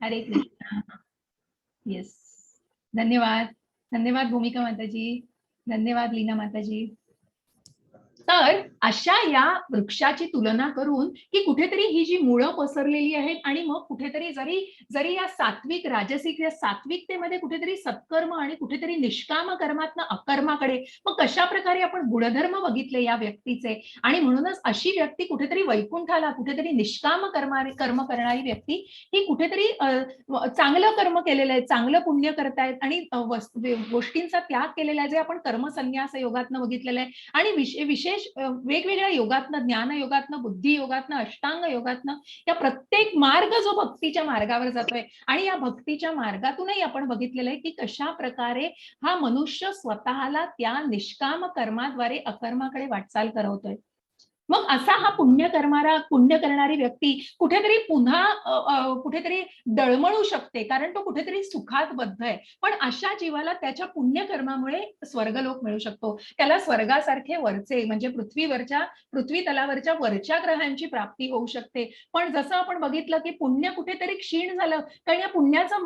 हरे कृष्णा. येस. धन्यवाद. धन्यवाद भूमिका माताजी. धन्यवाद लीना माताजी. तर अशा या वृक्षाची तुलना करून की कुठेतरी ही जी मुळं पसरलेली आहेत आणि मग कुठेतरी जरी जरी या सात्विक राजसिक या सात्विकतेमध्ये कुठेतरी सत्कर्म आणि कुठेतरी निष्काम कर्मातनं अकर्माकडे मग कशा प्रकारे आपण गुणधर्म बघितले या व्यक्तीचे आणि म्हणूनच अशी व्यक्ती कुठेतरी वैकुंठाला कुठेतरी निष्काम कर्म करणारी व्यक्ती ही कुठेतरी चांगलं कर्म केलेलं आहे, चांगलं पुण्य करतायत आणि गोष्टींचा त्याग केलेला आहे जे आपण कर्मसन्यास योगातनं बघितलेलं आहे आणि विशेष वेगवेगळ्या योगातनं ज्ञान योगातनं बुद्धी योगातनं अष्टांग योगातनं या प्रत्येक मार्ग जो भक्तीच्या मार्गावर जातोय आणि या भक्तीच्या मार्गातूनही आपण बघितलेलं आहे की कशा प्रकारे हा मनुष्य स्वतःला त्या निष्काम कर्माद्वारे अकर्माकडे वाटचाल करवतोय. मग असा हा पुण्य करणारी व्यक्ती कुठेतरी पुन्हा कुठेतरी डळमळू शकते कारण तो कुठेतरी सुखात बद्ध आहे. पण अशा जीवाला त्याच्या पुण्यकर्मामुळे स्वर्गलोक मिळू शकतो. त्याला स्वर्गासारखे वरचे म्हणजे पृथ्वी तलावरच्या वरच्या ग्रहांची प्राप्ती होऊ शकते. पण जसं आपण बघितलं की पुण्य कुठेतरी क्षीण झालं कारण या पुण्याचं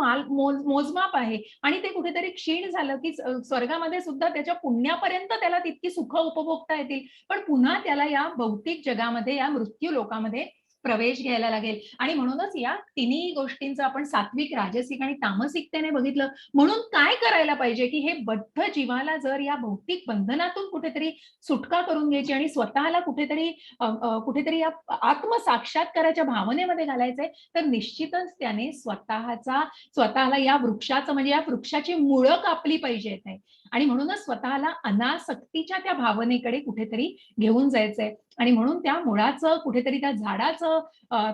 मोजमाप आहे आणि ते कुठेतरी क्षीण झालं की स्वर्गामध्ये सुद्धा त्याच्या पुण्यापर्यंत त्याला तितकी सुख उपभोगता येतील पण पुन्हा त्याला या भौतिक जगामध्ये या मृत्यू लोकामध्ये प्रवेश घ्यायला लागेल आणि म्हणूनच या तिन्ही गोष्टींचं आपण सात्विक राजसिक आणि तामसिकतेने बघितलं. म्हणून काय करायला पाहिजे की हे बद्ध जीवाला जर या भौतिक बंधनातून कुठेतरी सुटका करून घ्यायची आणि स्वतःला कुठेतरी या आत्मसाक्षात्काराच्या भावनेमध्ये घालायचंय तर निश्चितच त्याने स्वतःला या वृक्षाचं म्हणजे या वृक्षाची मुळं कापली पाहिजेत आणि म्हणूनच स्वतःला अनासक्तीच्या त्या भावनेकडे कुठेतरी घेऊन जायचंय आणि म्हणून त्या मुळाचं कुठेतरी त्या झाडाचं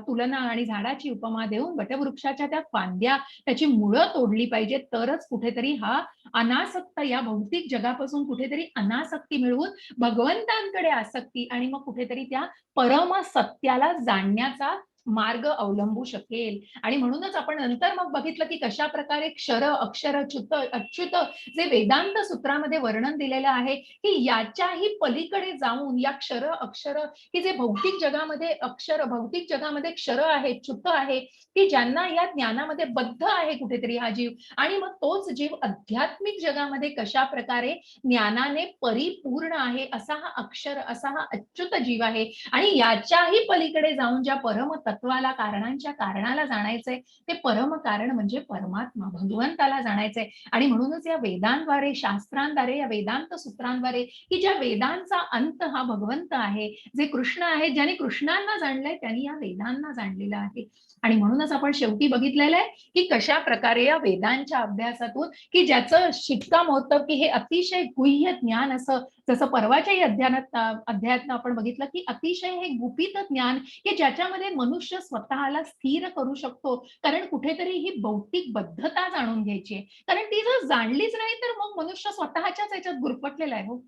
तुलना आणि झाडाची उपमा देऊन वटवृक्षाच्या त्या फांद्या त्याची मुळं तोडली पाहिजे तरच कुठेतरी हा अनासक्त या भौतिक जगापासून कुठेतरी अनासक्ती मिळवून भगवंतांकडे आसक्ती आणि मग कुठेतरी त्या परम सत्याला जाणण्याचा मार्ग अवलंबू शकेल आणि म्हणूनच आपण नंतर मग बघितलं की कशा प्रकारे क्षर अक्षर अच्युत जे वेदांत सूत्रामध्ये वर्णन दिलेलं आहे की याच्याही पलीकडे जाऊन या क्षर अक्षर की जे भौतिक जगामध्ये क्षर आहे च्युत आहे की ज्यांना या ज्ञानामध्ये बद्ध आहे कुठेतरी हा जीव आणि मग तोच जीव आध्यात्मिक जगामध्ये कशा प्रकारे ज्ञानाने परिपूर्ण आहे असा हा अक्षर असा हा अच्युत जीव आहे आणि याच्याही पलीकडे जाऊन ज्या परम तत्वाला कारणाला जाणायचंय ते परम कारण म्हणजे परमात्मा भगवंताला जाणायचंय आणि म्हणूनच या वेदांद्वारे शास्त्रांद्वारे या वेदांत सूत्रांद्वारे की ज्या वेदांचा अंत हा भगवंत आहे जे कृष्ण आहे ज्यांनी कृष्णांना जाणलंय त्यांनी या वेदांना जाणलेलं आहे आणि म्हणूनच आपण शेवटी बघितलेलं आहे की कशा प्रकारे या वेदांच्या अभ्यासातून की ज्याचं शिक्कामोर्तब की हे अतिशय गुह्य ज्ञान असं जसं परवाच्याही अध्यायात आपण बघितलं की अतिशय हे गुपित ज्ञान की ज्याच्यामध्ये मनुष्य स्वतःला स्थिर करू शकतो कारण कुठेतरी ही भौतिक बद्धता जाणून घ्यायची आहे कारण ती जर जाणलीच नाही तर मग मनुष्य स्वतःच्याच याच्यात गुरफटलेला आहे हो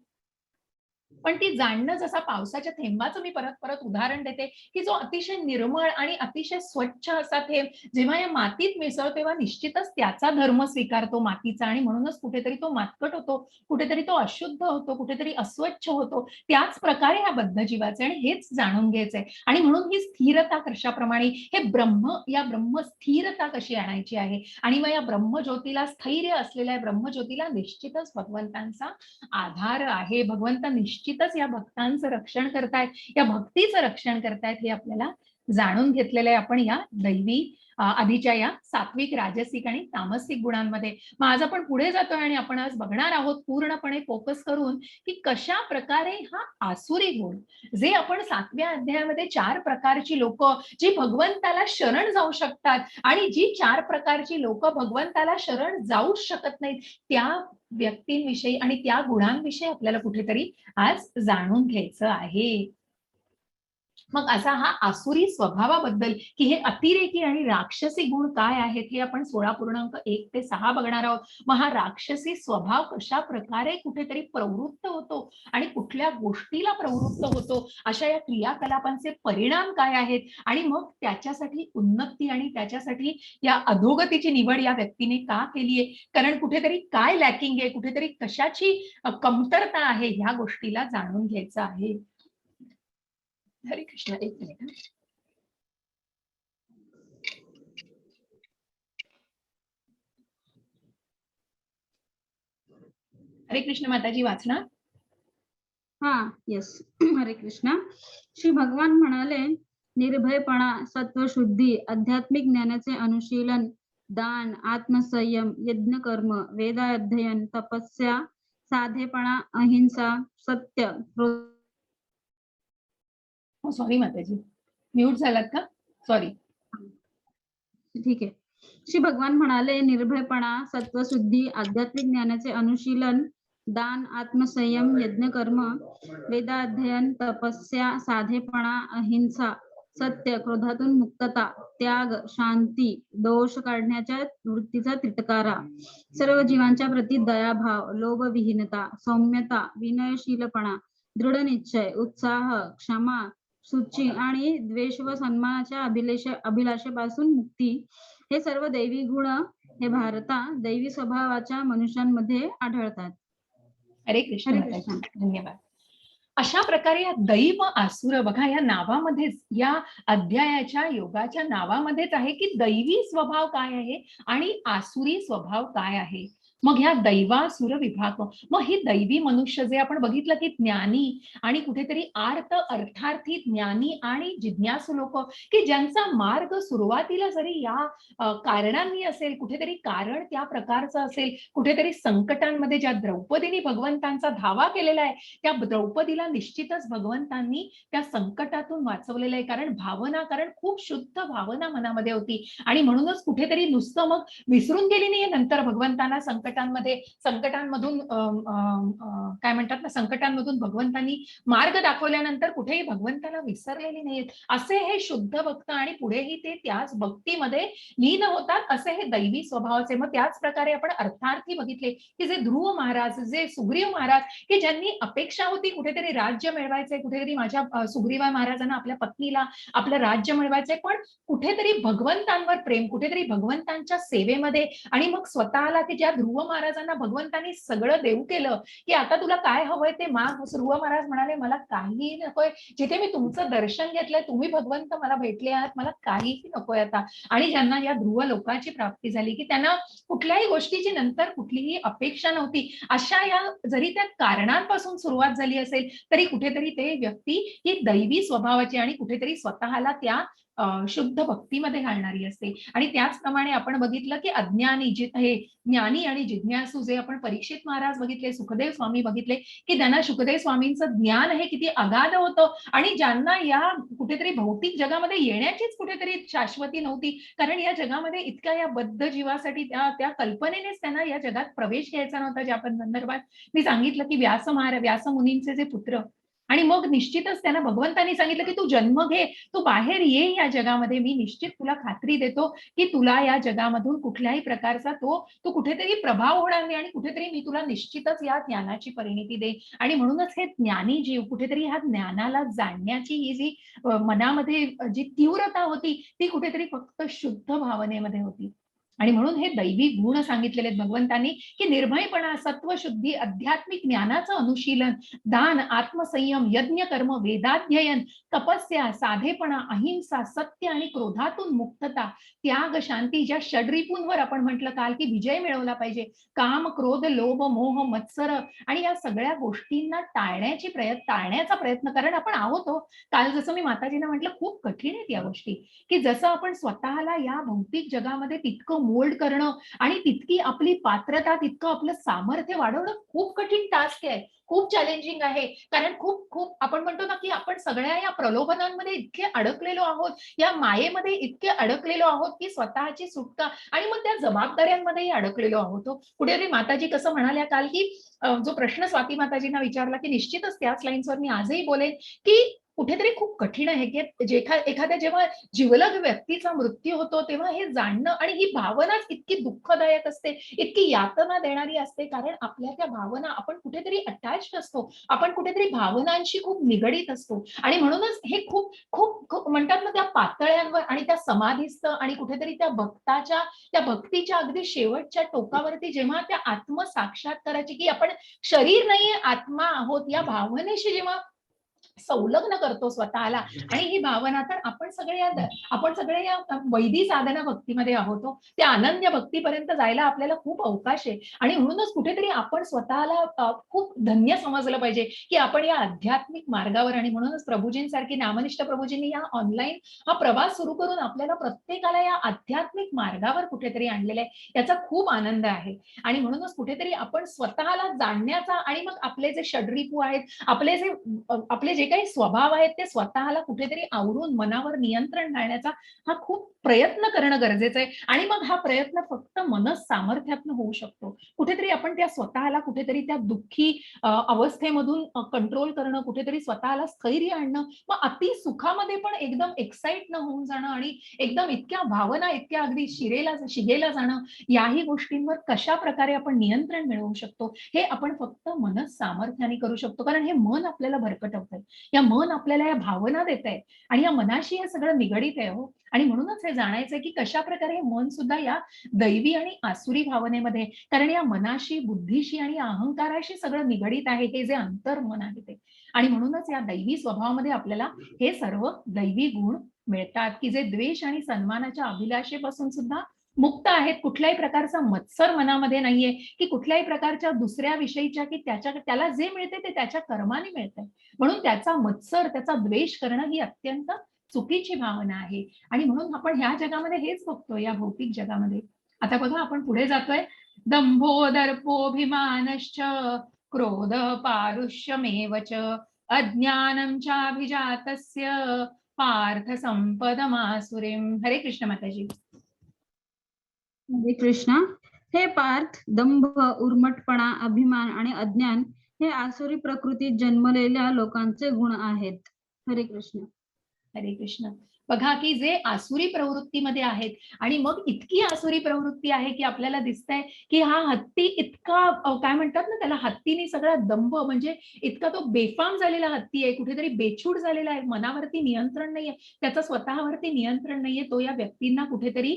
पण ती जाणणं जसा पावसाच्या थेंबाचं मी परत परत उदाहरण देते की जो अतिशय निर्मळ आणि अतिशय स्वच्छ असा थेंब जेव्हा या मातीत मिसळतो तेव्हा निश्चितच त्याचा धर्म स्वीकारतो मातीचा आणि म्हणूनच कुठेतरी तो मातकट होतो कुठेतरी तो अशुद्ध होतो कुठेतरी अस्वच्छ होतो त्याच प्रकारे ह्या बद्ध जीवाचे आणि हेच जाणून घ्यायचंय आणि म्हणून ही स्थिरता कशाप्रमाणे हे ब्रह्म स्थिरता कशी आणायची आहे आणि मग या ब्रह्मज्योतीला स्थैर्य असलेल्या ब्रह्मज्योतीला निश्चितच भगवंतांचा आधार आहे भगवंत निश्चितच या भक्तांचं रक्षण करतायत या भक्तीचं रक्षण करतायत हे आपल्याला जाणून घेतलेलं आहे आपण या दैवी आधीच्या या सात्विक राजसिक आणि तामसिक गुणांमध्ये मग आज आपण पुढे जातोय आणि आपण आज बघणार आहोत पूर्णपणे फोकस करून की कशा प्रकारे हा आसुरी गुण जे आपण 7व्या अध्यायामध्ये 4 प्रकारची लोक जी भगवंताला शरण जाऊ शकतात आणि जी 4 प्रकारची लोक भगवंताला शरण जाऊच शकत नाहीत त्या व्यक्तींविषयी आणि त्या गुणांविषयी आपल्याला कुठेतरी आज जाणून घ्यायचं आहे मग असा हा आसुरी स्वभावाबद्दल की हे अतिरेकी आणि राक्षसी गुण काय आहेत हे आपण 16.1 ते 6 बघणार आहोत मग हा राक्षसी स्वभाव कशा प्रकारे कुठेतरी प्रवृत्त होतो आणि कुठल्या गोष्टीला प्रवृत्त होतो अशा या क्रियाकलापांचे परिणाम काय आहेत आणि मग त्याच्यासाठी उन्नती आणि त्याच्यासाठी या अधोगतीची निवड या व्यक्तीने का केली आहे कारण कुठेतरी काय लॅकिंग आहे कुठेतरी कशाची कमतरता आहे ह्या गोष्टीला जाणून घ्यायचं आहे हरे कृष्ण एक मिनिट हरे कृष्ण माताजी, वाचणार? हा, येस. हरे कृष्ण. श्री भगवान म्हणाले, निर्भयपणा, सत्वशुद्धी, आध्यात्मिक ज्ञानाचे अनुशीलन, दान, आत्मसंयम, यज्ञकर्म, वेदाध्ययन, तपस्या, साधेपणा, अहिंसा, सत्य, सॉरी माताजी, म्यूट झालात का? सॉरी. ठीक आहे. श्री भगवान म्हणाले, निर्भयपणा, सत्वशुद्धी, आध्यात्मिक ज्ञानाचे अनुशीलन, दान, आत्मसंयम, यज्ञकर्म, वेदाध्ययन, तपस्या, साधेपणा, अहिंसा, सत्य, क्रोधातून मुक्तता, त्याग, शांती, दोष काढण्याच्या वृत्तीचा तिटकारा, सर्व जीवांच्या प्रती दयाभाव, लोभविहीनता, सौम्यता, विनयशीलपणा, दृढ निश्चय, उत्साह, क्षमा, शुची आणि द्वेष व सन्मानाच्या अभिलाषेपासून मुक्ती, हे सर्व दैवी गुण हे भारता दैवी स्वभावाच्या मनुष्यांमध्ये आढळतात. हरे कृष्ण माताजी, धन्यवाद. अशा प्रकारे या दैव आसुर, बघा या नावामध्येच, या अध्यायाच्या योगाच्या नावामध्येच आहे की दैवी स्वभाव काय आहे आणि आसुरी स्वभाव काय आहे. मग ह्या दैवासुर विभाग, मग ही दैवी मनुष्य जे आपण बघितलं की ज्ञानी आणि कुठेतरी अर्थार्थी ज्ञानी आणि जिज्ञासू लोक, की ज्यांचा मार्ग सुरुवातीला जरी या कारणांनी असेल, कुठेतरी कारण त्या प्रकारचं असेल, कुठेतरी संकटांमध्ये ज्या द्रौपदीने भगवंतांचा धावा केलेला आहे, त्या द्रौपदीला निश्चितच भगवंतांनी त्या संकटातून वाचवलेलं आहे. कारण खूप शुद्ध भावना मनामध्ये होती आणि म्हणूनच कुठेतरी नुसतं मग विसरून गेली नाही नंतर भगवंतांना संकटांमधून काय म्हणतात ना, संकटांमधून भगवंतांनी मार्ग दाखवल्यानंतर कुठेही भगवंताला विसरलेली नाहीत. असे हे शुद्ध भक्त आणि पुढेही ते त्याच भक्तीमध्ये लीन होतात, असे हे दैवी स्वभावाचे. मग त्याच प्रकारे आपण अर्थार्थी बघितले की जे ध्रुव महाराज, जे सुग्रीव महाराज, की ज्यांनी अपेक्षा होती कुठेतरी राज्य मिळवायचंय, कुठेतरी माझ्या सुग्रीवा महाराजांना आपल्या पत्नीला आपलं राज्य मिळवायचंय, पण कुठेतरी भगवंतांवर प्रेम, कुठेतरी भगवंतांच्या सेवेमध्ये, आणि मग स्वतःला, की ज्या ध्रुव महाराजांना भगवंतांनी सगळं देऊ केलं की आता तुला काय हवंय ते माग. ध्रुव महाराज म्हणाले, मला काहीही नकोय, जिथे मी तुमचं दर्शन घेतलंय, तुम्ही भगवंत मला भेटले आहात, मला काहीही नकोय आता. आणि ज्यांना या ध्रुव लोकाची प्राप्ती झाली, की त्यांना कुठल्याही गोष्टीची नंतर कुठलीही अपेक्षा नव्हती, अशा या जरी त्या कारणांपासून सुरुवात झाली असेल तरी कुठेतरी ते व्यक्ती ही दैवी स्वभावाची आणि कुठेतरी स्वतःला त्या शुद्ध भक्तीमध्ये घालणारी असते. आणि त्याचप्रमाणे आपण बघितलं की अज्ञानी, हे ज्ञानी आणि जिज्ञासू, जे आपण परीक्षित महाराज बघितले, सुखदेव स्वामी बघितले, की त्यांना शुकदेव स्वामींचं ज्ञान हे किती अगाध होतं आणि ज्यांना या कुठेतरी भौतिक जगामध्ये येण्याचीच कुठेतरी शाश्वती नव्हती, कारण या जगामध्ये इतक्या या बद्ध जीवासाठी त्या कल्पनेनेच त्यांना या जगात प्रवेश घ्यायचा नव्हता. ज्या आपण संदर्भात मी सांगितलं की व्यास मुनींचे जे पुत्र, आणि मग निश्चितच त्यांना भगवंतांनी सांगितलं की तू जन्म घे, तू बाहेर ये या जगामध्ये, मी निश्चित तुला खात्री देतो की तुला या जगामधून कुठल्याही प्रकारचा तू कुठेतरी प्रभाव होणार नाही आणि कुठेतरी मी तुला निश्चितच या ज्ञानाची परिणिती दे. आणि म्हणूनच हे ज्ञानी जीव कुठेतरी ह्या ज्ञानाला जाणण्याची ही जी मनामध्ये जी तीव्रता होती, ती कुठेतरी फक्त शुद्ध भावनेमध्ये होती. आणि म्हणून हे दैवी गुण सांगितलेले आहेत भगवंतांनी, की निर्भयपणा, सत्वशुद्धी, आध्यात्मिक ज्ञानाचं अनुशीलन, दान, आत्मसंयम, यज्ञ कर्म, वेदाध्ययन, तपस्या, साधेपणा, अहिंसा, सत्य आणि क्रोधातून मुक्तता, त्याग, शांती, ज्या षड्रिपूंवर आपण म्हटलं काल की विजय मिळवला पाहिजे, काम, क्रोध, लोभ, मोह, मत्सर आणि या सगळ्या गोष्टींना टाळण्याचा प्रयत्न, कारण आपण आहोत हो. काल जसं मी माताजींना म्हटलं, खूप कठीण आहेत या गोष्टी, की जसं आपण स्वतःला या भौतिक जगामध्ये तितकं मोल्ड करणं आणि तितकी आपली पात्रता, तितकं आपलं सामर्थ्य वाढवणं खूप कठीण टास्क आहे, खूप चॅलेंजिंग आहे. कारण खूप आपण म्हणतो ना की आपण सगळ्या या प्रलोभनांमध्ये इतके अडकलेलो आहोत, या मायेमध्ये इतके अडकलेलो आहोत की स्वतःची सुटका आणि मग त्या जबाबदाऱ्यांमध्येही अडकलेलो आहोत. कुठेतरी माताजी कसं म्हणाल्या काल की जो प्रश्न स्वाती माताजींना विचारला, की निश्चितच त्याच लाईन्सवर मी आजही बोलेन की कुठेतरी खूप कठीण आहे की एखाद्या जेव्हा जिवलग व्यक्तीचा मृत्यू होतो तेव्हा हे जाणणं, आणि ही भावनाच इतकी दुःखदायक असते, इतकी यातना देणारी असते, कारण आपल्या त्या भावना, आपण कुठेतरी अटॅच्ड असतो, आपण कुठेतरी भावनांशी खूप निगडीत असतो. आणि म्हणूनच हे खूप खूप म्हणतात ना, त्या पातळ्यांवर आणि त्या समाधीस्थ आणि कुठेतरी त्या भक्तीच्या अगदी शेवटच्या टोकावरती जेव्हा त्या आत्मसाक्षात्काराची, की आपण शरीर नाहीये, आत्मा आहोत, या भावनेशी जेव्हा संलग्न करतो स्वतःला. आणि ही भावना तर आपण सगळे या वैदी साधना भक्तीमध्ये आहोत. त्या अनन्य भक्तीपर्यंत जायला आपल्याला खूप अवकाश आहे. आणि म्हणूनच कुठेतरी आपण स्वतःला खूप धन्य समजलं पाहिजे की आपण या आध्यात्मिक मार्गावर. आणि म्हणूनच प्रभूजींसारखी नामनिष्ठ प्रभूजींनी या ऑनलाईन हा प्रवास सुरू करून आपल्याला प्रत्येकाला या आध्यात्मिक मार्गावर कुठेतरी आणलेला आहे. याचा खूप आनंद आहे. आणि म्हणूनच कुठेतरी आपण स्वतःला जाणण्याचा आणि मग आपले जे षड्रिपू आहेत, आपले जे काही स्वभाव आहेत ते स्वतःला कुठेतरी आवरून मनावर नियंत्रण घालण्याचा हा खूप प्रयत्न करणं गरजेचं आहे. आणि मग हा प्रयत्न फक्त सामर्थ्यातनं होऊ शकतो. कुठेतरी आपण त्या स्वतःला कुठेतरी त्या दुःखी अवस्थेमधून कंट्रोल करणं, कुठेतरी स्वतःला स्थैर्य आणणं, मग अति सुखामध्ये पण एकदम एक्साइट न होऊन जाणं आणि एकदम इतक्या भावना इतक्या अगदी शिगेला जाणं, याही गोष्टींवर कशा प्रकारे आपण नियंत्रण मिळवू शकतो हे आपण फक्त सामर्थ्याने करू शकतो. कारण हे मन आपल्याला भरकटवतंय. या मन आपल्याला या भावना देत आहे आणि या मनाशी हे सगळं निगडीत आहे हो. आणि म्हणूनच हे जाणायचंय की कशा प्रकारे हे मन सुद्धा या दैवी आणि आसुरी भावनेमध्ये, कारण या मनाशी, बुद्धीशी आणि अहंकाराशी सगळं निगडीत आहे हे जे अंतर्मन आहे ते. आणि म्हणूनच या दैवी स्वभावामध्ये आपल्याला हे सर्व दैवी गुण मिळतात की जे द्वेष आणि सन्मानाच्या अभिलाषेपासून सुद्धा मुक्त आहेत. कुठल्याही प्रकारचा मत्सर मनामध्ये नाहीये की कुठल्याही प्रकारच्या दुसऱ्या विषयीच्या की त्याला जे मिळते ते त्याच्या कर्माने मिळतंय. म्हणून त्याचा मत्सर, त्याचा द्वेष करणं ही अत्यंत चुकीची भावना आहे. आणि म्हणून आपण ह्या जगामध्ये हेच बघतो, या भौतिक जगामध्ये. आता बघा आपण पुढे जातोय. दंभो दर्पोभिमानश्च क्रोध पारुष्यमेव च अज्ञानं चाभिजातस्य पार्थ संपदमासुरीम. हरे कृष्ण माताजी. हरे कृष्ण. हे पार्थ, दंभ, उर्मटपणा, अभिमान आणि अज्ञान हे आसुरी प्रकृतीत जन्मलेल्या लोकांचे गुण आहेत. हरे कृष्ण. हरे कृष्ण. बघा की जे आसुरी प्रवृत्तीमध्ये आहेत आणि मग इतकी आसुरी प्रवृत्ती आहे की आपल्याला दिसतंय की हा हत्ती इतका काय म्हणतात ना त्याला, हत्तीने सगळा दंभ, म्हणजे इतका तो बेफाम झालेला हत्ती आहे, कुठेतरी बेछूट झालेला आहे, मनावरती नियंत्रण नाहीये, त्याचं स्वतःवरती नियंत्रण नाहीये. तो या व्यक्तींना कुठेतरी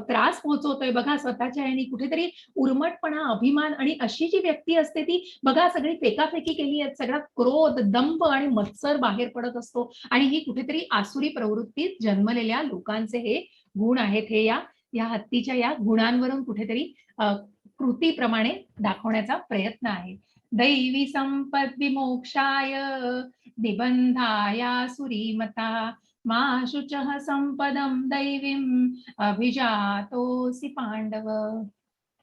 त्रास पोहोचवतोय बघा स्वतःच्या याने. कुठेतरी उर्मटपणा, अभिमान आणि अशी जी व्यक्ती असते ती बघा सगळी फेकाफेकी केली आहे, सगळा क्रोध, दंभ आणि मत्सर बाहेर पडत असतो. आणि ही कुठेतरी आसुरी प्रवृत्तीत जन्मलेल्या लोकांचे हे गुण आहेत. हे या हत्तीच्या या गुणांवरून कुठेतरी कृतीप्रमाणे दाखवण्याचा प्रयत्न आहे. दैवी संपद विमोक्षाय निबंधायासुरी मता मा शुचः संपदम दैवीम अभिजातोसी पांडव.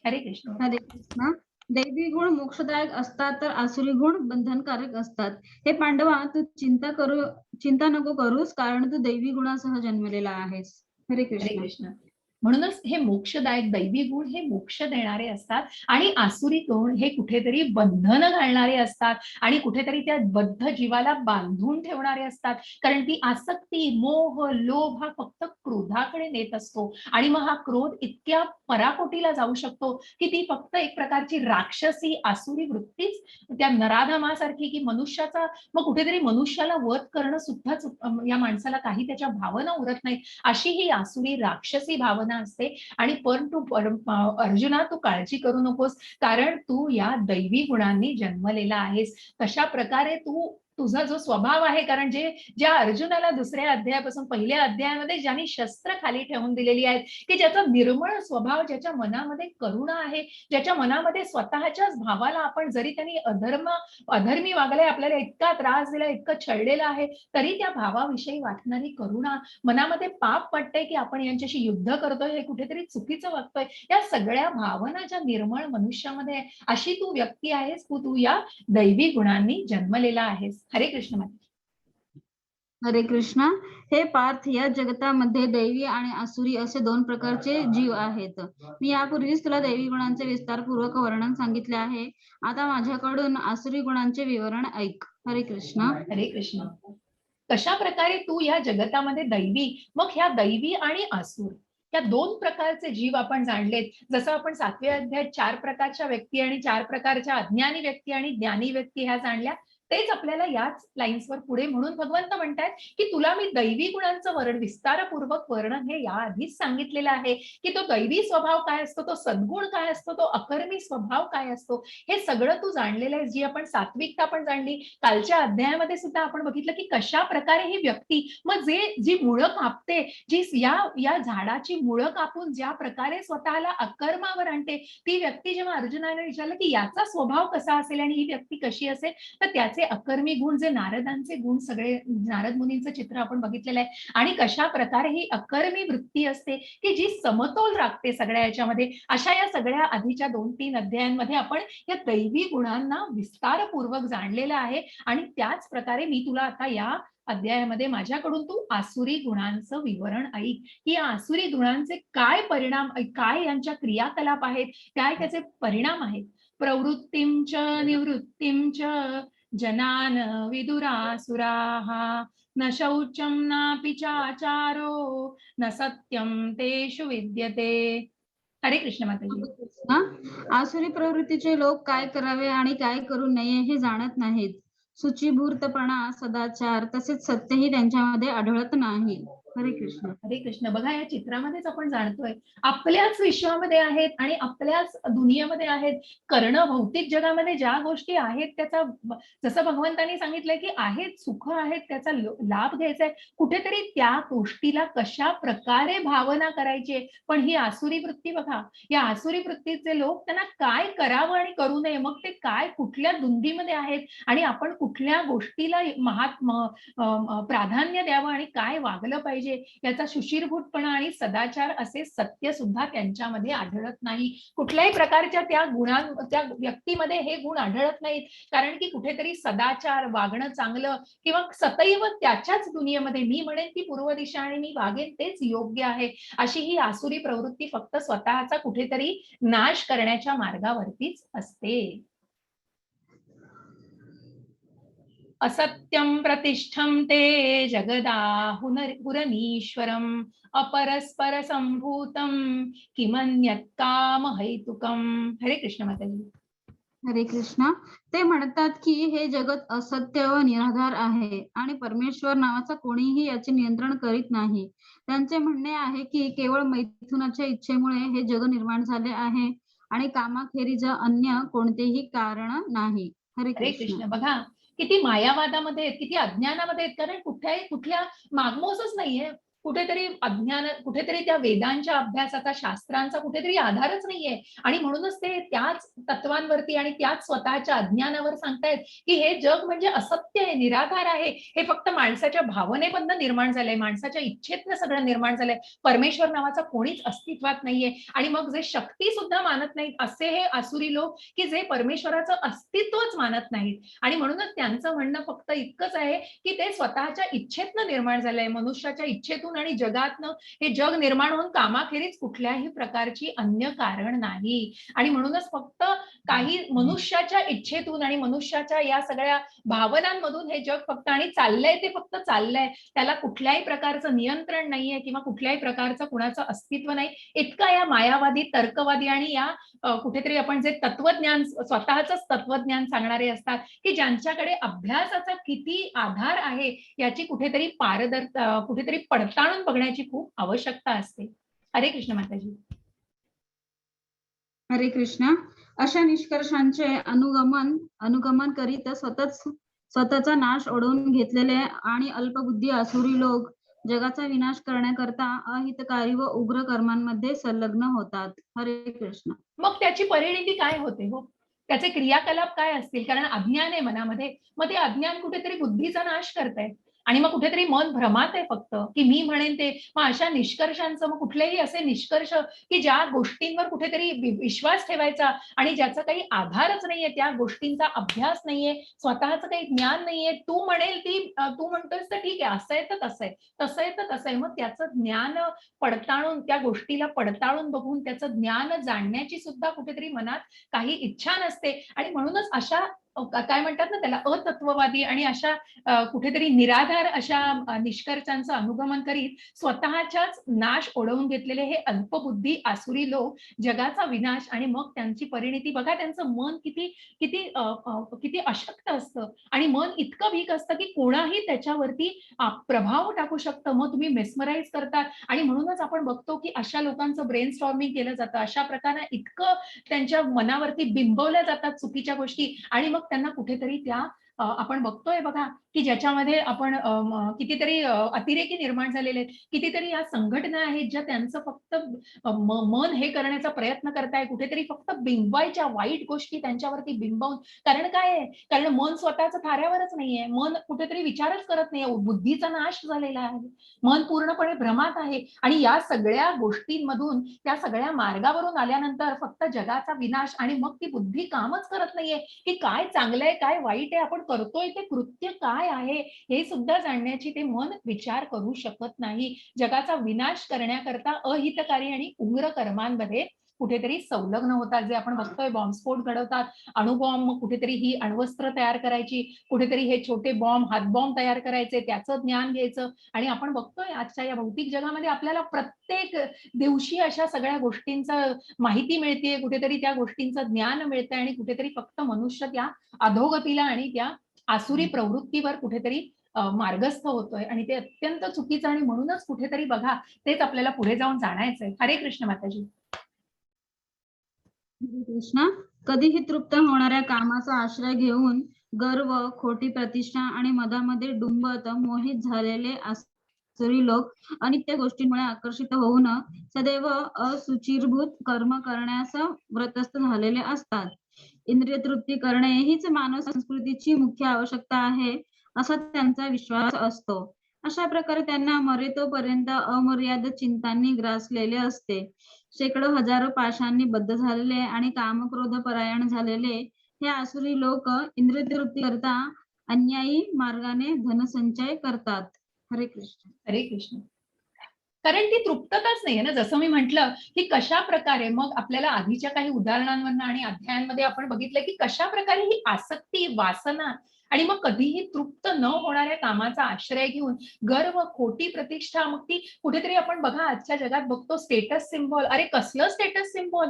हरे कृष्ण. हरे कृष्ण. दैवी गुण मोक्षदायक असतात तर आसुरी गुण बंधनकारक असतात. हे पांडवा, तू चिंता नको करूस, कारण तू दैवी गुणासह जन्मलेला आहेस. हरे हरे कृष्ण. कृष्ण. म्हणूनच हे मोक्षदायक दैवी गुण हे मोक्ष देणारे असतात आणि आसुरी गुण हे कुठेतरी बंधन घालणारे असतात आणि कुठेतरी त्या बद्ध जीवाला बांधून ठेवणारे असतात. कारण ती आसक्ती, मोह, लोभ हा फक्त क्रोधाकडे नेत असतो. आणि मग हा क्रोध इतक्या पराकोटीला जाऊ शकतो की ती फक्त एक प्रकारची राक्षसी आसुरी वृत्तीच त्या नराधमासारखी, की मनुष्याचा मग कुठेतरी मनुष्याला वध करणं सुद्धा या माणसाला काही त्याच्या भावना उरत नाही, अशी ही आसुरी राक्षसी भावना असते. आणि पण अर्जुना तू काळजी करू नकोस, कारण तू या दैवी गुणांनी जन्मलेला आहेस. कशा प्रकारे तुझा जो स्वभाव आहे, कारण ज्या अर्जुनाला दुसऱ्या अध्यायापासून पहिल्या अध्यायामध्ये ज्यांनी शस्त्र खाली ठेवून दिलेली आहेत, की ज्याचा निर्मळ स्वभाव, ज्याच्या मनामध्ये करुणा आहे, ज्याच्या मनामध्ये स्वतःच्याच भावाला आपण जरी त्यांनी अधर्मी वागलाय, आपल्याला इतका त्रास दिला, इतकं छळलेलं आहे, तरी त्या भावाविषयी वाटणारी करुणा, मनामध्ये पाप वाटतंय की आपण यांच्याशी युद्ध करतोय, हे कुठेतरी चुकीचं वागतोय, या सगळ्या भावना ज्या निर्मळ मनुष्यामध्ये अशी तू व्यक्ती आहेस, तू या दैवी गुणांनी जन्मलेला आहेस. हरे कृष्ण माता. हरे कृष्ण. हे पार्थ, या जगतामध्ये दैवी आणि आसुरी असे दोन प्रकारचे जीव आहेत. मी यापूर्वीच तुला दैवी गुणांचे विस्तारपूर्वक वर्णन सांगितले आहे. आता माझ्याकडून आसुरी गुणांचे विवरण ऐक. हरे कृष्ण. हरे कृष्ण. कशा प्रकारे तू या जगतामध्ये दैवी, मग ह्या दैवी आणि आसुर या दोन प्रकारचे जीव आपण जाणलेत. जसं आपण 7व्या अध्यायात 4 प्रकारच्या व्यक्ती आणि 4 प्रकारच्या अज्ञानी व्यक्ती आणि ज्ञानी व्यक्ती ह्या जाणल्या, तेच आपल्याला याच लाईन्सवर पुढे म्हणून भगवंत म्हणतात की तुला मी दैवी गुणांचं विस्तारपूर्वक वर्णन हे याआधीच सांगितलेलं आहे की तो दैवी स्वभाव काय असतो, तो सद्गुण काय असतो, तो अकर्मी स्वभाव काय असतो, हे सगळं तू जाणलेलं आहे. जी आपण सात्विकता पण जाणली, कालच्या अध्यायामध्ये सुद्धा आपण बघितलं की कशा प्रकारे ही व्यक्ती मग जी मुळं कापते, जी या झाडाची मुळं कापून ज्या प्रकारे स्वतःला अकर्मावर आणते, ती व्यक्ती जेव्हा अर्जुनाने विचारलं की याचा स्वभाव कसा असेल आणि ही व्यक्ती कशी असेल, तर त्याचे अकर्मी गुण, जे नारदांचे गुण, सगळे नारद मुनींचं चित्र आपण बघितलेलं आहे. आणि कशा प्रकारे ही अकर्मी वृत्ती असते की जी समतोल राखते सगळ्या याच्यामध्ये. अशा या सगळ्या आधीच्या 2-3 अध्यायांमध्ये आपण या दैवी गुणांना विस्तारपूर्वक जाणलेलं आहे. आणि त्याच प्रकारे मी तुला आता या अध्यायामध्ये माझ्याकडून तू आसुरी गुणांचं विवरण ऐक, की या आसुरी गुणांचे काय परिणाम, काय यांच्या क्रियाकलाप आहेत, काय त्याचे परिणाम आहेत. प्रवृत्तींच निवृत्तींच जनान विदुरासुराः न शौचं नापि चाचारो न सत्यं तेषु विद्यते. हरे कृष्ण माताजी. आसुरी प्रवृत्तीचे लोक काय करावे आणि काय करू नये हे जाणत नाहीत. शुचिभूर्तपणा, सदाचार तसेच सत्यही त्यांच्यामध्ये आढळत नाही. हरे कृष्ण. हरे कृष्ण. बघा, या चित्रामध्येच आपण जाणतोय आपल्याच विश्वामध्ये आहेत आणि आपल्याच दुनियेमध्ये आहेत. कर्ण भौतिक जगामध्ये ज्या गोष्टी आहेत त्याचा जसं भगवंतांनी सांगितलंय की आहेत, सुख आहेत, त्याचा लाभ घ्यायचा आहे. कुठेतरी त्या गोष्टीला कशा प्रकारे भावना करायची. पण ही आसुरी वृत्ती बघा, या आसुरी वृत्तीचे लोक त्यांना काय करावं आणि करू नये, मग ते काय कुठल्या धुंदीमध्ये आहेत आणि आपण कुठल्या गोष्टीला प्राधान्य द्यावं आणि काय वागलं पाहिजे याचा सुशीरभूतपणा आणि सदाचार असे सत्य सुद्धा त्यांच्यामध्ये आढळत नाही. कुठल्याही प्रकारच्या त्या व्यक्तीमध्ये हे गुण आढळत नाहीत. कारण की कुठेतरी सदाचार, वागणं चांगलं किंवा सदैव त्याच्याच दुनियेमध्ये मी म्हणेन की पूर्व दिशा आणि मी वागेन तेच योग्य आहे, अशी ही आसुरी प्रवृत्ती फक्त स्वतःचा कुठेतरी नाश करण्याच्या मार्गावरतीच असते. असत्यं प्रतिष्ठं ते जगदाहुरनीश्वरम् अपरस्पर संभूतं किमन्यत् कामहैतुकम्. हरे कृष्ण माताजी. हरे कृष्ण. ते म्हणतात की हे जगत असत्य व निराधार आहे आणि परमेश्वर नावाचा कोणीही याचे नियंत्रण करीत नाही. त्यांचे म्हणणे आहे की केवळ मैथुनाच्या इच्छेमुळे हे जग निर्माण झाले आहे आणि कामाखेरीज अन्य कोणतेही कारण नाही. हरे हरे कृष्ण. कृष्ण. बघा, किती मायावादामध्ये आहेत, किती अज्ञानामध्ये आहेत. कारण कुठल्या मागमोसच नाहीये. कुठेतरी अज्ञान, कुठेतरी त्या वेदांच्या अभ्यासाचा, शास्त्रांचा कुठेतरी आधारच नाहीये. आणि म्हणूनच ते त्याच तत्वांवरती आणि त्याच स्वतःच्या अज्ञानावर सांगतायत की हे जग म्हणजे असत्य आहे, निराधार आहे. हे फक्त माणसाच्या भावनेमधनं निर्माण झालंय, माणसाच्या इच्छेतनं सगळं निर्माण झालंय. परमेश्वर नावाचा कोणीच अस्तित्वात नाहीये. आणि मग जे शक्ती सुद्धा मानत नाहीत असे हे आसुरी लोक की जे परमेश्वराचं अस्तित्वच मानत नाहीत. आणि म्हणूनच त्यांचं म्हणणं फक्त इतकंच आहे की ते स्वतःच्या इच्छेतनं निर्माण झालंय, मनुष्याच्या इच्छेतून आणि जगातनं हे जग निर्माण होऊन कामाखेरीज कुठल्याही प्रकारची अन्य कारण नाही. आणि म्हणूनच फक्त काही मनुष्याच्या इच्छेतून आणि मनुष्याच्या या सगळ्या भावनांमधून हे जग फक्त आणि चाललंय, ते फक्त चाललंय. त्याला कुठल्याही प्रकारचं नियंत्रण नाहीये किंवा कुठल्याही प्रकारचं कुणाचं अस्तित्व नाही. इतका या मायावादी, तर्कवादी आणि या कुठेतरी आपण जे तत्वज्ञान, स्वतःच तत्वज्ञान सांगणारे असतात की ज्यांच्याकडे अभ्यासाचा किती आधार आहे याची कुठेतरी कुठेतरी पडताळून बघण्याची खूप आवश्यकता असते. हरे कृष्ण माताजी. हरे कृष्ण. अशा निष्कर्षांचे अनुगमन करीत स्वतःचा नाश ओढवून घेतलेले आणि अल्पबुद्धी आसुरी लोक जगाचा विनाश करण्याकरता अहितकारी व उग्र कर्मांमध्ये संलग्न होतात. हरे कृष्ण. मग त्याची परिणिती काय होते हो? त्याचे क्रियाकलाप काय असतील? कारण अज्ञान आहे मनामध्ये. मग ते अज्ञान कुठेतरी बुद्धीचा नाश करतंय आणि मग कुठेतरी मन भ्रमात आहे फक्त की मी म्हणेन ते. मग अशा निष्कर्षांचं, मग कुठलेही असे निष्कर्ष की ज्या गोष्टींवर कुठेतरी विश्वास ठेवायचा आणि ज्याचा काही आधारच नाहीये, त्या गोष्टींचा अभ्यास नाहीये, स्वतःचं काही ज्ञान नाहीये. तू म्हणेल ती, तू म्हणतोस तर ठीक आहे, असं आहे तर तसं आहे, तसं आहे तर तसं आहे. मग त्याचं ज्ञान पडताळून, त्या गोष्टीला पडताळून बघून त्याचं ज्ञान जाणण्याची सुद्धा कुठेतरी मनात काही इच्छा नसते. आणि म्हणूनच अशा काय म्हणतात ना त्याला, अतत्ववादी आणि अशा कुठेतरी निराधार अशा निष्कर्षांचं अनुगमन करीत स्वतःच्याच नाश ओढवून घेतलेले हे अल्पबुद्धी आसुरी लोक जगाचा विनाश आणि मग त्यांची परिणिती बघा. त्यांचं मन किती किती किती अशक्त असतं आणि मन इतकं वीक असतं की कोणाही त्याच्यावरती प्रभाव टाकू शकतं. मग तुम्ही मेस्मराईज करतात आणि म्हणूनच आपण बघतो की अशा लोकांचं ब्रेन स्टॉर्मिंग केलं जातं. अशा प्रकारे इतकं त्यांच्या मनावरती बिंबवल्या जातात चुकीच्या गोष्टी आणि मग त्यांना कुठेतरी त्या आपण बघतोय बघा की ज्याच्यामध्ये आपण कितीतरी अतिरेकी निर्माण झालेले आहेत. कितीतरी या संघटना आहेत ज्या त्यांचं फक्त मन हे करण्याचा प्रयत्न करताय, कुठेतरी फक्त बिंबवायच्या वाईट गोष्टी त्यांच्यावरती बिंबवून. कारण काय आहे, कारण मन स्वतःच थाऱ्यावरच नाहीये. मन कुठेतरी विचारच करत नाहीये. बुद्धीचा नाश झालेला आहे. मन पूर्णपणे भ्रमात आहे आणि या सगळ्या गोष्टींमधून, त्या सगळ्या मार्गावरून आल्यानंतर फक्त जगाचा विनाश आणि मग ती बुद्धी कामच करत नाहीये की काय चांगलंय, काय वाईट आहे, आपण करतोय ते कृत्य काय आहे, हे सुद्धा जाणण्याची ते मन विचार करू शकत नाही. जगाचा विनाश करण्याकरता अहितकारी आणि उग्र कर्मांमध्ये कुठेतरी संलग्न होतात. जे आपण बघतोय बॉम्बस्फोट घडवतात, अणुबॉम्ब, मग कुठेतरी ही अण्वस्त्र तयार करायची, कुठेतरी हे छोटे बॉम्ब, हातबॉम्ब तयार करायचे, त्याचं ज्ञान घ्यायचं. आणि आपण बघतोय आजच्या या भौतिक जगामध्ये आपल्याला प्रत्येक दिवशी अशा सगळ्या गोष्टींचं माहिती मिळते, कुठेतरी त्या गोष्टींचं ज्ञान मिळतंय आणि कुठेतरी फक्त मनुष्य त्या अधोगतीला आणि त्या आसुरी प्रवृत्तीवर कुठेतरी मार्गस्थ होतोय आणि ते अत्यंत चुकीचं. आणि म्हणूनच कुठेतरी बघा, तेच आपल्याला पुढे जाऊन जाणायचंय. हरे कृष्ण माताजी. हरे कृष्ण. कधीही तृप्त होणाऱ्या कामाचा आश्रय घेऊन गर्व, खोटी प्रतिष्ठा आणि मदामध्ये डुंबत मोहित झालेले आसुरी लोक अनित्य गोष्टींमुळे आकर्षित होऊन सदैव असुचिरभूत कर्म करण्यास व्रतस्थ झालेले असतात. इंद्रिय तृप्ती करणे हीच मानव संस्कृतीची मुख्य आवश्यकता आहे असा त्यांचा विश्वास असतो. अशा प्रकारे त्यांना मरेतोपर्यंत अमर्याद चिंतांनी ग्रासलेले असते. शेकडो हजारो पाशांनी बद्ध झालेले आणि कामक्रोध परायण झालेले हे आसुरी लोक इंद्रियतृप्ती करता अन्यायी मार्गाने धनसंचय करतात. हरे कृष्ण. हरे कृष्ण. कारण ती तृप्तताच नाहीये ना. जसं मी म्हटलं की कशा प्रकारे मग आपल्याला आधीच्या काही उदाहरणांवरनं आणि अध्यायांमध्ये आपण बघितलं की कशा प्रकारे ही आसक्ती, वासना आणि मग कधीही तृप्त न होणाऱ्या कामाचा आश्रय घेऊन गर्व, खोटी प्रतिष्ठा, मग ती कुठेतरी आपण बघा आजच्या जगात बघतो स्टेटस सिम्बॉल. अरे कसलं स्टेटस सिम्बॉल,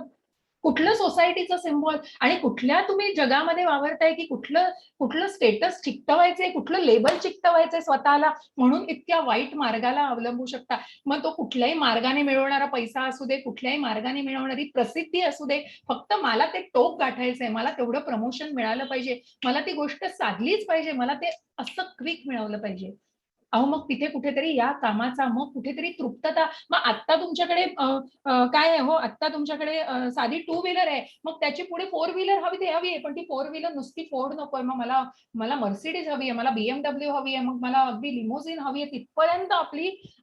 कुठलं सोसायटीचं सिम्बॉल आणि कुठल्या तुम्ही जगामध्ये वावरताय की कुठलं कुठलं स्टेटस चिकटवायचंय, कुठलं लेबल चिकटवायचंय स्वतःला, म्हणून इतक्या वाईट मार्गाला अवलंबू शकता. मग तो कुठल्याही मार्गाने मिळवणारा पैसा असू दे, कुठल्याही मार्गाने मिळवणारी प्रसिद्धी असू दे, फक्त मला ते टोक गाठायचंय, मला तेवढं प्रमोशन मिळालं पाहिजे, मला ती गोष्ट साधलीच पाहिजे, मला ते असं क्विक मिळवलं पाहिजे. अहो मग तिथे कुठेतरी या कामाचा मग कुठेतरी तृप्तता. मग आत्ता तुमच्याकडे काय आहे हो, आत्ता तुमच्याकडे साधी टू व्हीलर आहे, मग त्याची पुढे फोर व्हीलर हवी आहे, पण ती फोर व्हीलर नुसती फोर्ड नकोय, मग मला मला मर्सिडीज हवी आहे, मला BMW हवी आहे, मग मला अगदी लिमोझिन हवी आहे. तिथपर्यंत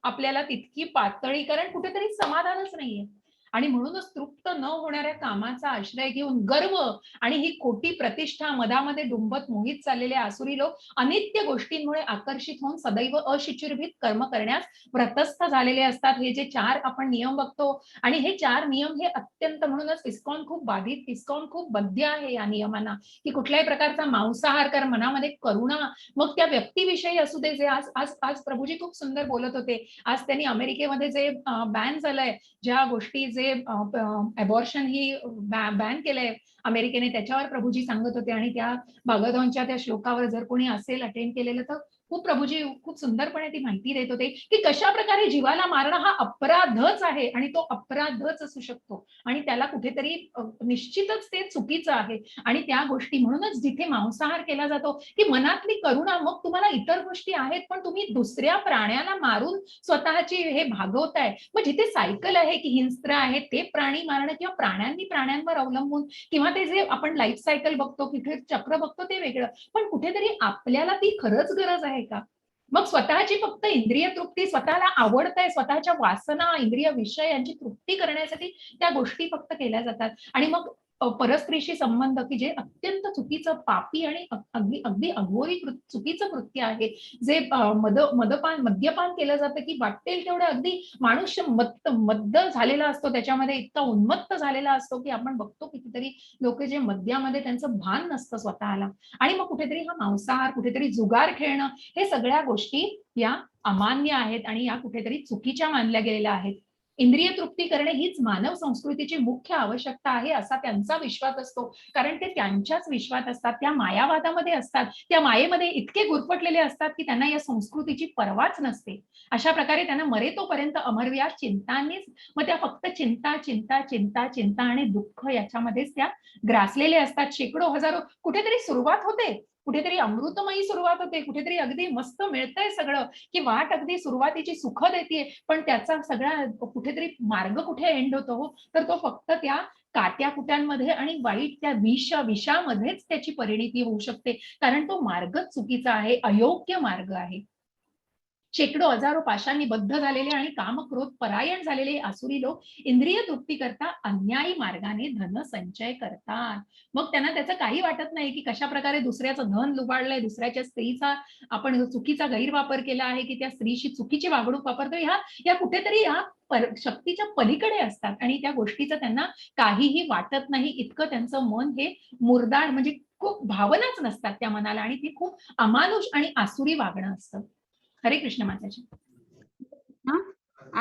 आपल्याला तितकी पातळी, कारण कुठेतरी समाधानच नाहीये. आणि म्हणूनच तृप्त न होणाऱ्या कामाचा आश्रय घेऊन गर्व आणि ही खोटी प्रतिष्ठा, मधामध्ये डुंबत मोहित चाललेले आसुरी लोक अनित्य गोष्टींमुळे आकर्षित होऊन सदैव अशिचिरभीत कर्म करण्यास व्रतस्थ झालेले असतात. हे जे 4 आपण नियम बघतो आणि हे 4 नियम हे अत्यंत, म्हणूनच इस्कॉन खूप बाधित, इस्कॉन खूप बद्ध आहे या नियमांना, की कुठल्याही प्रकारचा मांसाहार कर, मनामध्ये करुणा, मग त्या व्यक्तीविषयी असू दे. जे आज आज आज प्रभूजी खूप सुंदर बोलत होते. आज त्यांनी अमेरिकेमध्ये जे बॅन झालंय, ज्या गोष्टी, जे अबॉर्शन ही बॅन केलंय अमेरिकेने, त्याच्यावर प्रभूजी सांगत होते. आणि त्या भगवद्गीतांच्या त्या श्लोकावर जर कोणी असेल अटेंड केलेलं, तर खूप प्रभूजी खूप सुंदरपणे ती माहिती देत होते की कशा प्रकारे जीवाला मारणं हा अपराधच आहे आणि तो अपराधच असू शकतो आणि त्याला कुठेतरी निश्चितच ते चुकीचं आहे. आणि त्या गोष्टी, म्हणूनच जिथे मांसाहार केला जातो की मनातली करुणा, मग तुम्हाला इतर गोष्टी आहेत पण तुम्ही दुसऱ्या प्राण्याला मारून स्वतःची हे भागवताय. मग जिथे सायकल आहे की हिंस्त्र आहे ते प्राणी मारणं, किंवा प्राण्यांनी प्राण्यांवर अवलंबून, किंवा ते जे आपण लाईफ सायकल बघतो, कुठे चक्र बघतो, ते वेगळं. पण कुठेतरी आपल्याला ती खरंच गरज आहे का? मग स्वतःची फक्त इंद्रिय तृप्ती, स्वतःला आवडतंय, स्वतःच्या वासना, इंद्रिय विषय यांची तृप्ती करण्यासाठी त्या गोष्टी फक्त केल्या जातात. आणि मग परस्त्रीशी संबंध की जे अत्यंत चुकीचं, पापी आणि अगदी अगदी अघोरी चुकीचं कृत्य आहे, जे मद्यपान केलं जातं की वाटेल तेवढं अगदी माणूस मद्द झालेला असतो, त्याच्यामध्ये इतका उन्मत्त झालेला असतो की आपण बघतो कितीतरी लोक जे मद्यामध्ये त्यांचं भान नसतं स्वतःला, आणि मग कुठेतरी हा मांसाहार, कुठेतरी जुगार खेळणं, हे सगळ्या गोष्टी या अमान्य आहेत आणि या कुठेतरी चुकीच्या मानल्या गेलेल्या आहेत. इंद्रिय तृप्ती करणे हीच मानव संस्कृतीची मुख्य आवश्यकता आहे असा त्यांचा विश्वास असतो, कारण ते त्यांच्याच विश्वात असतात, त्या मायावादामध्ये असतात, त्या मायेमध्ये इतके गुरफटलेले असतात की त्यांना या संस्कृतीची पर्वाच नसते. अशा प्रकारे त्यांना मरे तोपर्यंत अमरव्या चिंतांनीच, मग त्या फक्त चिंता चिंता चिंता चिंता आणि दुःख याच्यामध्येच त्या ग्रासलेले असतात. शेकडो हजारो, कुठेतरी सुरुवात होते, कुठेतरी अमृतमयी सुरुवात होते, कुठेतरी अगदी मस्त मिळतंय सगळं, की वाट अगदी सुरुवातीची सुख देते, पण त्याचा सगळा कुठेतरी मार्ग कुठे एंड होतो हो, तर तो फक्त त्या काट्याकुट्यांमध्ये आणि वाईट त्या विषामध्येच त्याची परिणिती होऊ शकते, कारण तो मार्गच चुकीचा आहे, अयोग्य मार्ग आहे. शेकडो हजारो पाशांनी बद्ध झालेले आणि कामक्रोध परायण झालेले आसुरी लोक इंद्रिय तृप्ती करता अन्यायी मार्गाने धन संचय करतात. मग त्यांना त्याचं काही वाटत नाही की कशा प्रकारे दुसऱ्याचं धन लुबाडलंय, दुसऱ्याच्या स्त्रीचा आपण चुकीचा गैरवापर केला आहे, की त्या स्त्रीशी चुकीची वागणूक वापरतो, या कुठेतरी या शक्तीच्या पलीकडे असतात आणि त्या गोष्टीचं त्यांना काहीही वाटत नाही, इतकं त्यांचं मन हे मुरदाड, म्हणजे खूप भावनाच नसतात त्या मनाला, आणि ती खूप अमानुष आणि आसुरी वागणं असतं. हरे कृष्ण माताजी. हां,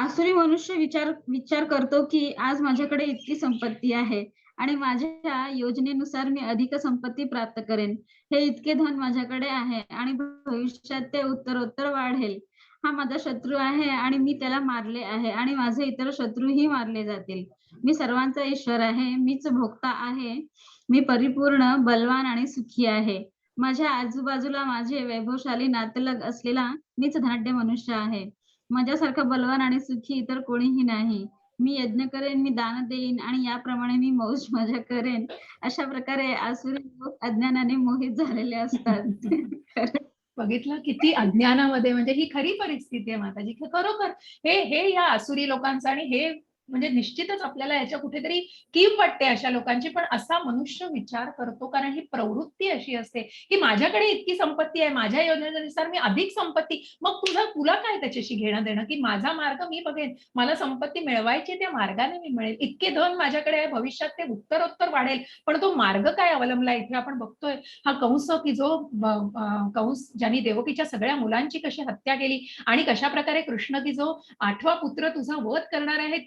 आसुरी मनुष्य विचार करतो, की आज माझ्याकडे इतकी संपत्ती आहे आणि माझ्या योजनेनुसार मी अधिक संपत्ती प्राप्त करेन. हे इतके धन माझ्याकडे आहे आणि भविष्यात ते उत्तरोत्तर वाढेल. हा माझा शत्रू आहे आणि मी त्याला मारले आहे आणि माझे इतर शत्रूही मारले जातील. मी सर्वांचा ईश्वर आहे. मीच भोक्ता आहे. मी परिपूर्ण, बलवान आणि सुखी आहे. माझ्या आजूबाजूला माझे वैभवशाली नातलग असलेला मीच धनाढ्य मनुष्य आहे. माझ्यासारखा बलवान आणि सुखी इतर कोणीही नाही. मी यज्ञ करेन, मी दान देईन आणि याप्रमाणे मी मौज-मजा करेन. अशा प्रकारे आसुरी लोक अज्ञानाने मोहित झालेले असतात. खरं. बघितलं किती अज्ञानामध्ये, म्हणजे ही खरी परिस्थिती आहे माताजी. खरोखर हे हे या आसुरी लोकांचं, आणि हे म्हणजे निश्चितच आपल्याला याच्या कुठेतरी कीव वाटते अशा लोकांची, पण असा मनुष्य विचार करतो, कारण ही प्रवृत्ती अशी असते की माझ्याकडे इतकी संपत्ती आहे, माझ्या योजनेनुसार मी अधिक संपत्ती, मग तुला काय त्याच्याशी घेणं देणं, की माझा मार्ग मी बघेन, मला संपत्ती मिळवायची त्या मार्गाने मी मिळेल, इतके धन माझ्याकडे आहे, भविष्यात ते उत्तरोत्तर वाढेल, पण तो मार्ग काय अवलंबला इथे आपण बघतोय. हा कंस की जो कंस ज्यांनी देवकीच्या सगळ्या मुलांची कशी हत्या केली, आणि कशा प्रकारे कृष्ण की जो 8वा पुत्र तुझा वध करणार आहे,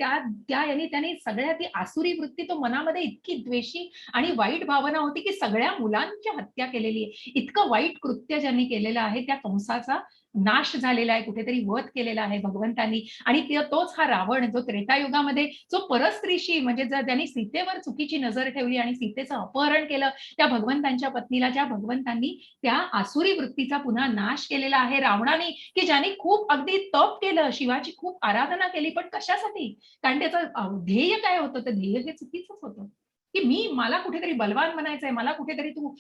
त्या यांनी त्याने सगळ्या ती आसुरी वृत्ती, तो मनामध्ये इतकी द्वेषी आणि वाईट भावना होती की सगळ्या मुलांची हत्या केलेली आहे. इतकं वाईट कृत्य ज्यांनी केलेलं आहे, त्या कंसाचा नाश झालेला आहे, कुठेतरी वध केलेला आहे भगवंतांनी. आणि तोच हा रावण, जो त्रेतायुगामध्ये जो परस्त्रीशी, म्हणजे ज्यांनी सीतेवर चुकीची नजर ठेवली आणि सीतेचं अपहरण केलं, त्या भगवंतांच्या पत्नीला, ज्या भगवंतांनी त्या आसुरी वृत्तीचा पुन्हा नाश केलेला आहे रावणाने, की ज्याने खूप अगदी तप केलं, शिवाची खूप आराधना केली, पण कशासाठी? कारण त्याचं ध्येय काय होतं? तर ध्येय हे चुकीचंच होतं, की मला कुठेतरी बलवान बनायचंय, मला कुठेतरी तू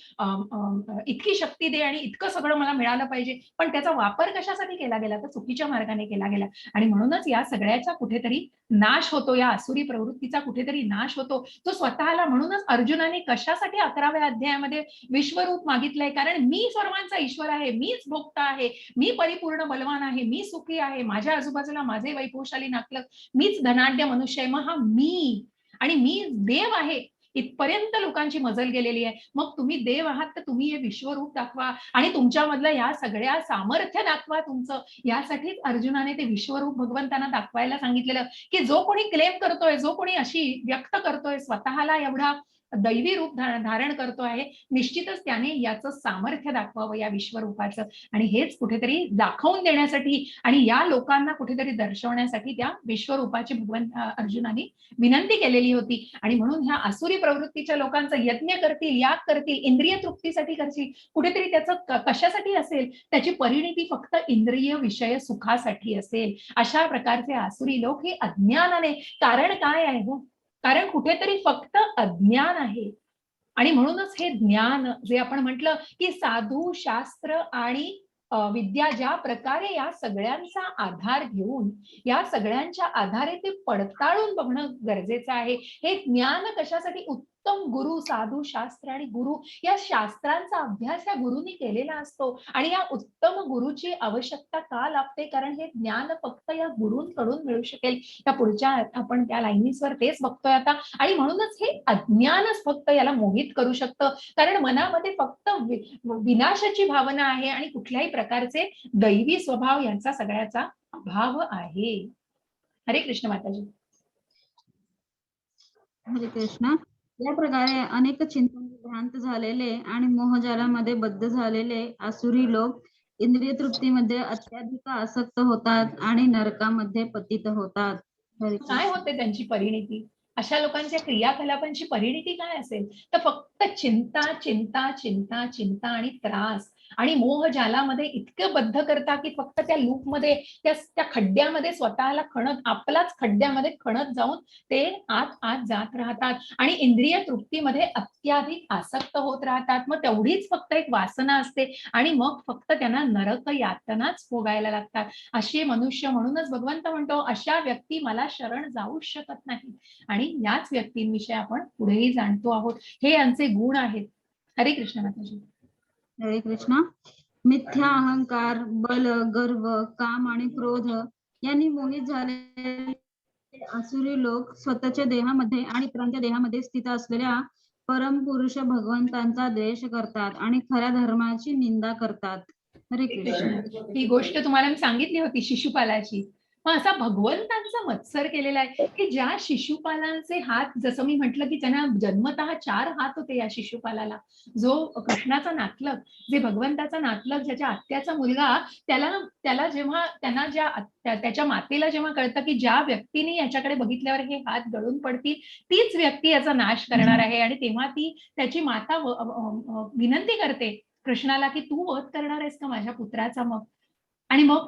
इतकी शक्ती दे आणि इतकं सगळं मला मिळालं पाहिजे, पण त्याचा वापर कशासाठी केला गेला? तर चुकीच्या मार्गाने केला गेला, आणि म्हणूनच या सगळ्याचा कुठेतरी नाश होतो, या आसुरी प्रवृत्तीचा कुठेतरी नाश होतो, तो स्वतःला. म्हणूनच अर्जुनाने कशासाठी 11व्या अध्यायामध्ये विश्वरूप मागितलंय, कारण मी सर्वांचा ईश्वर आहे, मीच भोक्ता आहे, मी परिपूर्ण बलवान आहे, मी सुखी आहे, माझ्या आजूबाजूला माझे वैभवशाली नातलग, मीच धनाढ्य मनुष्य आहे, मग हा मी, आणि मी देव आहे, इथपर्यंत लोकांची मजल गेलेली आहे. मग तुम्ही देव आहात, तर तुम्ही हे विश्वरूप दाखवा आणि तुमच्यामधलं या सगळ्या सामर्थ्य दाखवा तुमचं. यासाठीच अर्जुनाने ते विश्वरूप भगवंतांना दाखवायला सांगितलेलं, की जो कोणी क्लेम करतोय, जो कोणी अशी व्यक्त करतोय स्वतःला एवढा दैवी रूप धारण करतो आहे, निश्चितच त्याने याचं सामर्थ्य दाखवावं या विश्वरूपाचं, आणि हेच कुठेतरी दाखवून देण्यासाठी आणि या लोकांना कुठेतरी दर्शवण्यासाठी त्या विश्वरूपाची अर्जुनाने विनंती केलेली होती. आणि म्हणून ह्या आसुरी प्रवृत्तीच्या लोकांचं यज्ञ करतील, याग करतील, इंद्रिय तृप्तीसाठी करतील, कुठेतरी त्याचं कशासाठी असेल, त्याची परिणिती फक्त इंद्रिय विषय सुखासाठी असेल. अशा प्रकारचे आसुरी लोक हे अज्ञानाने, कारण काय आहे हो? कारण कुठेतरी फक्त अज्ञान आहे. आणि म्हणूनच हे ज्ञान, जे आपण म्हटलं की साधू, शास्त्र आणि विद्या, ज्या प्रकारे या सगळ्यांचा आधार घेऊन, या सगळ्यांच्या आधारे ते पडताळून बघणं गरजेचं आहे. हे ज्ञान कशासाठी? उत्तम गुरु, साधू, शास्त्र आणि गुरु या शास्त्रांचा अभ्यास या गुरुनी केलेला असतो आणि या उत्तम गुरुची आवश्यकता का लागते, कारण हे ज्ञान फक्त या गुरूंकडून मिळू शकेल. त्या पुढच्या आपण त्या लाईनीसवर तेच बघतोय आता. आणि म्हणूनच हे अज्ञानच फक्त याला मोहित करू शकतं, कारण मनामध्ये फक्त विनाशाची भावना आहे आणि कुठल्याही प्रकारचे दैवी स्वभाव यांचा सगळ्याचा अभाव आहे. हरे कृष्ण माताजी. हरे कृष्ण. या प्रकारे अनेक चिंतन भ्रांत झालेले आणि मोहजालामध्ये बद्ध झालेले आसुरी लोक इंद्रिय तृप्तीमध्ये अत्याधिक आसक्त होतात आणि नरकामध्ये पतित होतात. हरे काय कृष्ण. होते त्यांची परिणिती? अशा लोकांच्या क्रियाकलापांची परिणिती काय असेल? तर फक्त चिंता, चिंता, चिंता, चिंता आणि त्रास आणि मोह जालामध्ये इतकं बद्ध करता की फक्त त्या लूपमध्ये, त्या खड्ड्यामध्ये स्वतःला खणत, आपलाच खड्ड्यामध्ये खणत जाऊन ते आत आत जात राहतात आणि इंद्रिय तृप्तीमध्ये अत्याधिक आसक्त होत राहतात. मग तेवढीच फक्त एक वासना असते आणि मग फक्त त्यांना नरक यातनाच भोगायला लागतात. असे मनुष्य, म्हणूनच भगवंत म्हणतो अशा व्यक्ती मला शरण जाऊ शकत नाही. आणि याच व्यक्तींविषयी आपण पुढेही जाणतो आहोत. हे यांचे गुण आहेत. हरे कृष्ण माताजी. हरे कृष्ण. मिथ्या अहंकार, बल, गर्व, काम आणि क्रोध यांनी मोहित झालेले आसुरी लोक स्वतःच्या देहामध्ये आणि इतरांच्या देहामध्ये स्थित असलेल्या परमपुरुष भगवंतांचा द्वेष करतात आणि खऱ्या धर्माची निंदा करतात. हरे कृष्ण. ही गोष्ट तुम्हाला मी सांगितली होती शिशुपालाची. मग असा भगवंतांचा मत्सर केलेला आहे की ज्या शिशुपालांचे हात, जसं मी म्हटलं की त्यांना जन्मतः 4 हात होते या शिशुपालाला, जो कृष्णाचा नातलग, जे भगवंताचा नातलग, ज्याच्या आत्याचा मुलगा, त्याला जेव्हा त्याच्या मातेला जेव्हा कळतं की ज्या व्यक्तीने याच्याकडे बघितल्यावर हे हात गळून पडतील तीच व्यक्ती याचा नाश करणार आहे, आणि तेव्हा ती त्याची माता विनंती करते कृष्णाला की तू वध करणार आहेस का माझ्या पुत्राचा मग? आणि मग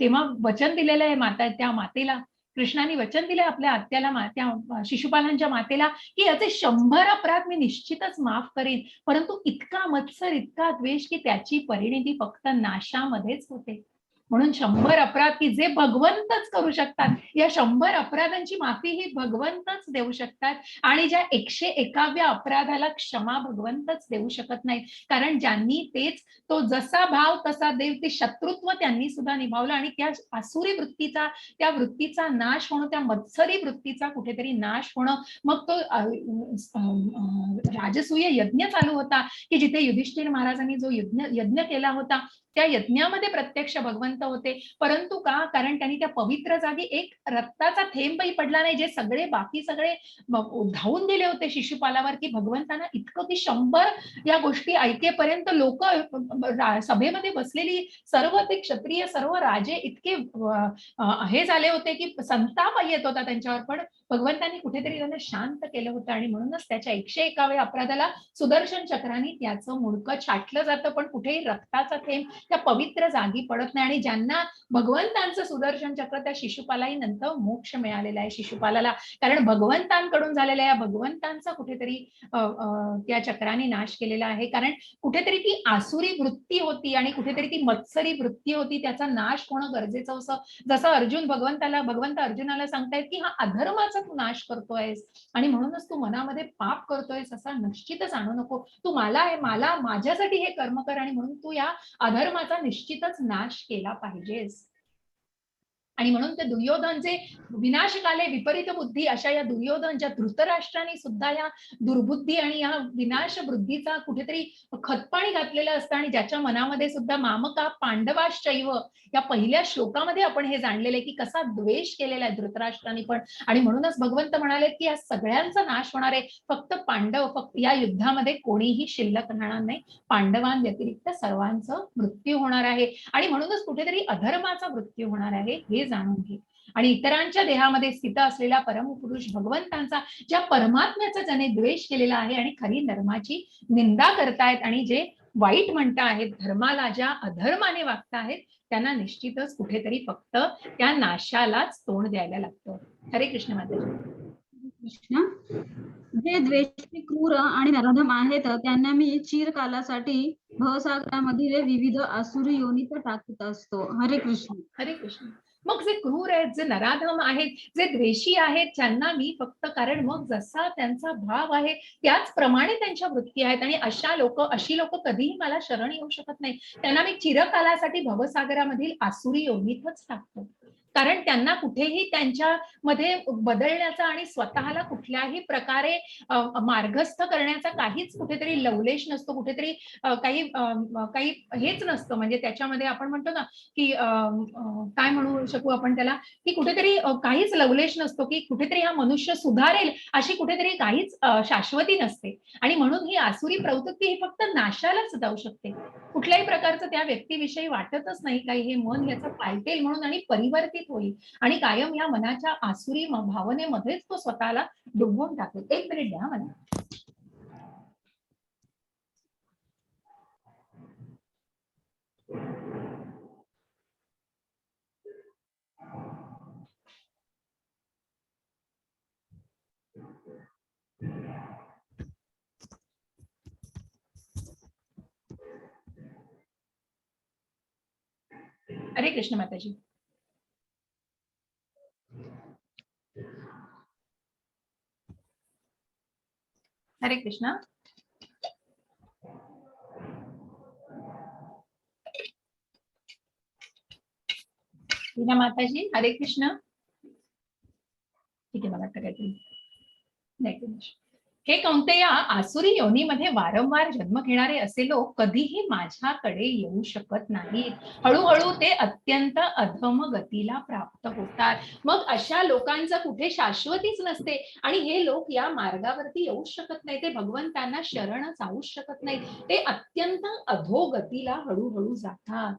तेव्हा वचन दिलेलं आहे त्या मातेला, कृष्णाने वचन दिलंय आपल्या आत्याला, त्या शिशुपालांच्या मातेला, की याचे 100 अपराध मी निश्चितच माफ करीन, परंतु इतका मत्सर, इतका द्वेष की त्याची परिणिती फक्त नाशामध्येच होते. म्हणून 100 अपराध की जे भगवंतच करू शकतात, या 100 अपराधांची माफी ही भगवंतच देऊ शकतात. आणि ज्या 101व्या अपराधाला क्षमा भगवंतच देऊ शकत नाहीत, कारण ज्यांनी तो जसा भाव तसा देव, ते शत्रुत्व त्यांनी सुद्धा निभावलं आणि त्या आसुरी वृत्तीचा, त्या वृत्तीचा नाश होणं, त्या मत्सरी वृत्तीचा कुठेतरी नाश होणं. मग तो राजसूय यज्ञ चालू होता की जिथे युधिष्ठिर महाराजांनी जो यज्ञ केला होता, त्या यज्ञामध्ये प्रत्यक्ष भगवंत होते. परंतु का? कारण त्यांनी त्या पवित्र जागी एक रक्ताचा थेंबही पडला नाही, जे सगळे बाकी सगळे धावून गेले होते शिशुपालावर, की भगवंतांना इतकं की 100 या गोष्टी ऐकेपर्यंत लोक, सभेमध्ये बसलेली सर्व ते क्षत्रिय, सर्व राजे इतके हे झाले होते की संताप येत होता त्यांच्यावर. पण भगवंतांनी कुठेतरी त्यांना शांत केलं होतं आणि म्हणूनच त्याच्या 101व्या अपराधाला सुदर्शन चक्राने त्याचं मुंडकं छाटलं जातं, पण कुठेही रक्ताचा थेंब त्या पवित्र जागी पडत नाही. आणि ज्यांना भगवंतांचं सुदर्शन चक्र, त्या शिशुपालाही नंतर मोक्ष मिळालेला आहे शिशुपालाला, कारण भगवंतांकडून झालेल्या या भगवंतांचा कुठेतरी त्या चक्राने नाश केलेला आहे. कारण कुठेतरी ती आसुरी वृत्ती होती आणि कुठेतरी ती मत्सरी वृत्ती होती, त्याचा नाश होणं गरजेचं होतं. जसं भगवंत अर्जुनाला सांगतायत की हा अधर्माचा तू नाश करतोयस आणि म्हणूनच तू मनामध्ये पाप करतोयस, असा निश्चितच आणू नको. तू मला माझ्यासाठी हे कर्म कर आणि म्हणून तू या अधर्माचा निश्चितच नाश केला पाहिजेस. आणि म्हणून ते दुर्योधनचे विनाशकाले विपरीत बुद्धी, अशा या दुर्योधनच्या धृतराष्ट्राने सुद्धा या दुर्बुद्धी आणि या विनाश बुद्धीचा कुठेतरी खतपाणी घातलेलं असतं, आणि ज्याच्या मनामध्ये सुद्धा मामका पांडवाश्चैव, या पहिल्या श्लोकामध्ये आपण हे जाणलेलं आहे की कसा द्वेष केलेला आहे धृतराष्ट्राने पण. आणि म्हणूनच भगवंत म्हणाले की या सगळ्यांचा नाश होणार आहे, फक्त या युद्धामध्ये कोणीही शिल्लक राहणार नाही, पांडवांव्यतिरिक्त सर्वांचं मृत्यू होणार आहे. आणि म्हणूनच कुठेतरी अधर्माचा मृत्यू होणार आहे हे जाणून घे. आणि इतरांच्या देहामध्ये स्थित असलेला परमपुरुष भगवंतांचा, ज्या परमात्म्याचा ज्याने द्वेष केलेला आहे आणि खरी धर्माची निंदा करतायत आणि जे वाईट म्हणता आहेत, धर्माला ज्या अधर्माने वागता आहेत, त्यांना निश्चितच कुठेतरी फक्त त्या नाशालाच तोंड द्यायला लागतं. हरे कृष्ण माताजी. कृष्ण. जे द्वेषी, क्रूर आणि नराधम आहेत त्यांना मी चिरकालासाठी भवसागरामधील विविध आसुरी योनीत टाकत असतो. हरे कृष्ण. हरे कृष्ण. मग जे क्रूर आहेत, जे नराधम आहेत, जे द्वेषी आहेत, ज्यांना मी फक्त, कारण मग जसा त्यांचा भाव आहे त्याचप्रमाणे त्यांच्या वृत्ती आहेत, आणि अशी लोक कधीही मला शरण येऊ शकत नाही. त्यांना मी चिरकालासाठी भवसागरामधील आसुरी योनीतच टाकतो. कारण त्यांना कुठेही त्यांच्यामध्ये बदलण्याचा आणि स्वतःला कुठल्याही प्रकारे मार्गस्थ करण्याचा काहीच कुठेतरी लवलेश नसतो, कुठेतरी काही हेच नसतं. म्हणजे त्याच्यामध्ये आपण म्हणतो ना की काय म्हणू शकू आपण त्याला, की कुठेतरी काहीच लवलेश नसतो, की कुठेतरी हा मनुष्य सुधारेल अशी कुठेतरी काहीच शाश्वती नसते. आणि म्हणून ही आसुरी प्रवृत्ती ही फक्त नाशालाच जाऊ शकते. कुठल्याही प्रकारचं त्या व्यक्तीविषयी वाटतच नाही काही, हे मन याचा पालटेल म्हणून आणि परिवर्तित होईल, आणि कायम या मनाच्या आसुरी भावनेमध्येच तो स्वतःला डुबवून टाकेल. एक मिनिट द्या मला. हरे कृष्ण माताजी. हरे कृष्ण. लीना माताजी हरे कृष्ण. ठीक आहे, मला वाटतं काहीतरी नाही. हे कौंतेया, आसुरी योनीमध्ये वारंवार जन्म घेणारे असे लोक कधीही माझ्याकडे येऊ शकत नाहीत. हळूहळू ते अत्यंत अधम गतीला प्राप्त होतात. मग अशा लोकांचं कुठे शाश्वतीच नसते, आणि हे लोक या मार्गावरती येऊ शकत नाही. ते भगवंतांना शरण जाऊच शकत नाही. ते अत्यंत अधोगतीला हळूहळू जातात.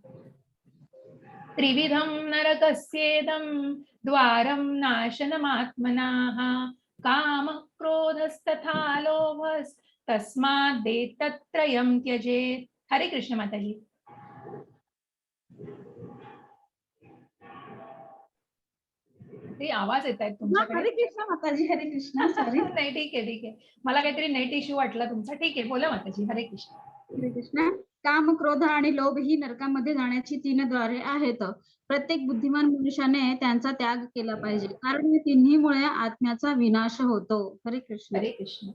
त्रिविधम नरकस्येदं द्वारं नाशनमात्मनाः काम क्रोधस्तथा लोभस्तस्मादेतत्त्रयं त्यजेत्. हरे कृष्ण माताजी. ते आवाज येत आहेत तुमच्याकडे. हरे कृष्ण माताजी. हरे कृष्ण. सॉरी. नाही, ठीक आहे, ठीक आहे. मला काहीतरी नेट इश्यू वाटला तुमचा. ठीक आहे, बोला माताजी. हरे कृष्ण. हरे कृष्ण. काम, क्रोध आणि लोभ ही नरकामध्ये जाण्याची 3 द्वारे आहेत. प्रत्येक बुद्धिमान मनुष्याने त्यांचा त्याग केला पाहिजे, कारण या तिन्हीमुळे आत्म्याचा विनाश होतो. हरे कृष्ण. हरे कृष्ण.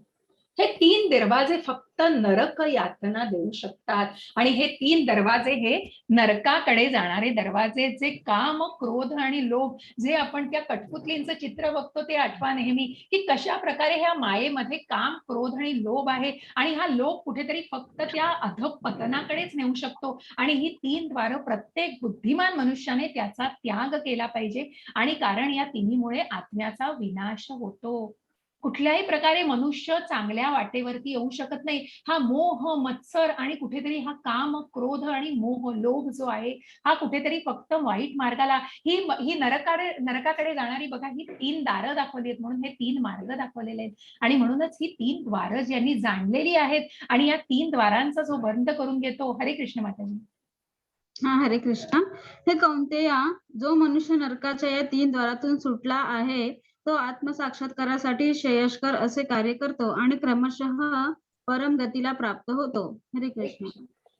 हे 3 दरवाजे फक्त नरक यातना देऊ शकतात, आणि हे 3 दरवाजे हे नरकाकडे जाणारे दरवाजे, जे काम, क्रोध आणि लोभ, जे आपण त्या कठपुतलींचं चित्र बघतो ते आठवा नेहमी, की कशा प्रकारे ह्या मायेमध्ये काम, क्रोध आणि लोभ आहे, आणि हा लोभ कुठेतरी फक्त त्या अधःपतनाकडेच नेऊ शकतो. आणि ही 3 द्वारं प्रत्येक बुद्धिमान मनुष्याने त्याचा त्याग केला पाहिजे, आणि कारण या तिन्हीमुळे आत्म्याचा विनाश होतो. कुठल्याही प्रकारे मनुष्य चांगल्या वाटेवरती येऊ शकत नाही. हा मोह, मत्सर आणि कुठेतरी हा काम, क्रोध आणि मोह, लोभ जो आहे, हा कुठेतरी फक्त वाईट मार्गाला, ही नरकाकडे जाणारी बघा, ही 3 दारं दाखवली आहेत, म्हणून हे 3 मार्ग दाखवलेले आहेत. आणि म्हणूनच ही 3 द्वारं ज्यांनी जाणलेली आहेत, आणि या 3 द्वारांचा जो बंद करून घेतो. हरे कृष्ण माताजी. हरे कृष्ण. हे कौंतेया, जो मनुष्य नरकाच्या या 3 द्वारातून सुटला आहे, तो आत्मसाक्षात्कारासाठी श्रेयस्कर असे कार्य करतो आणि क्रमशः परम गतीला प्राप्त होतो. हरे कृष्ण.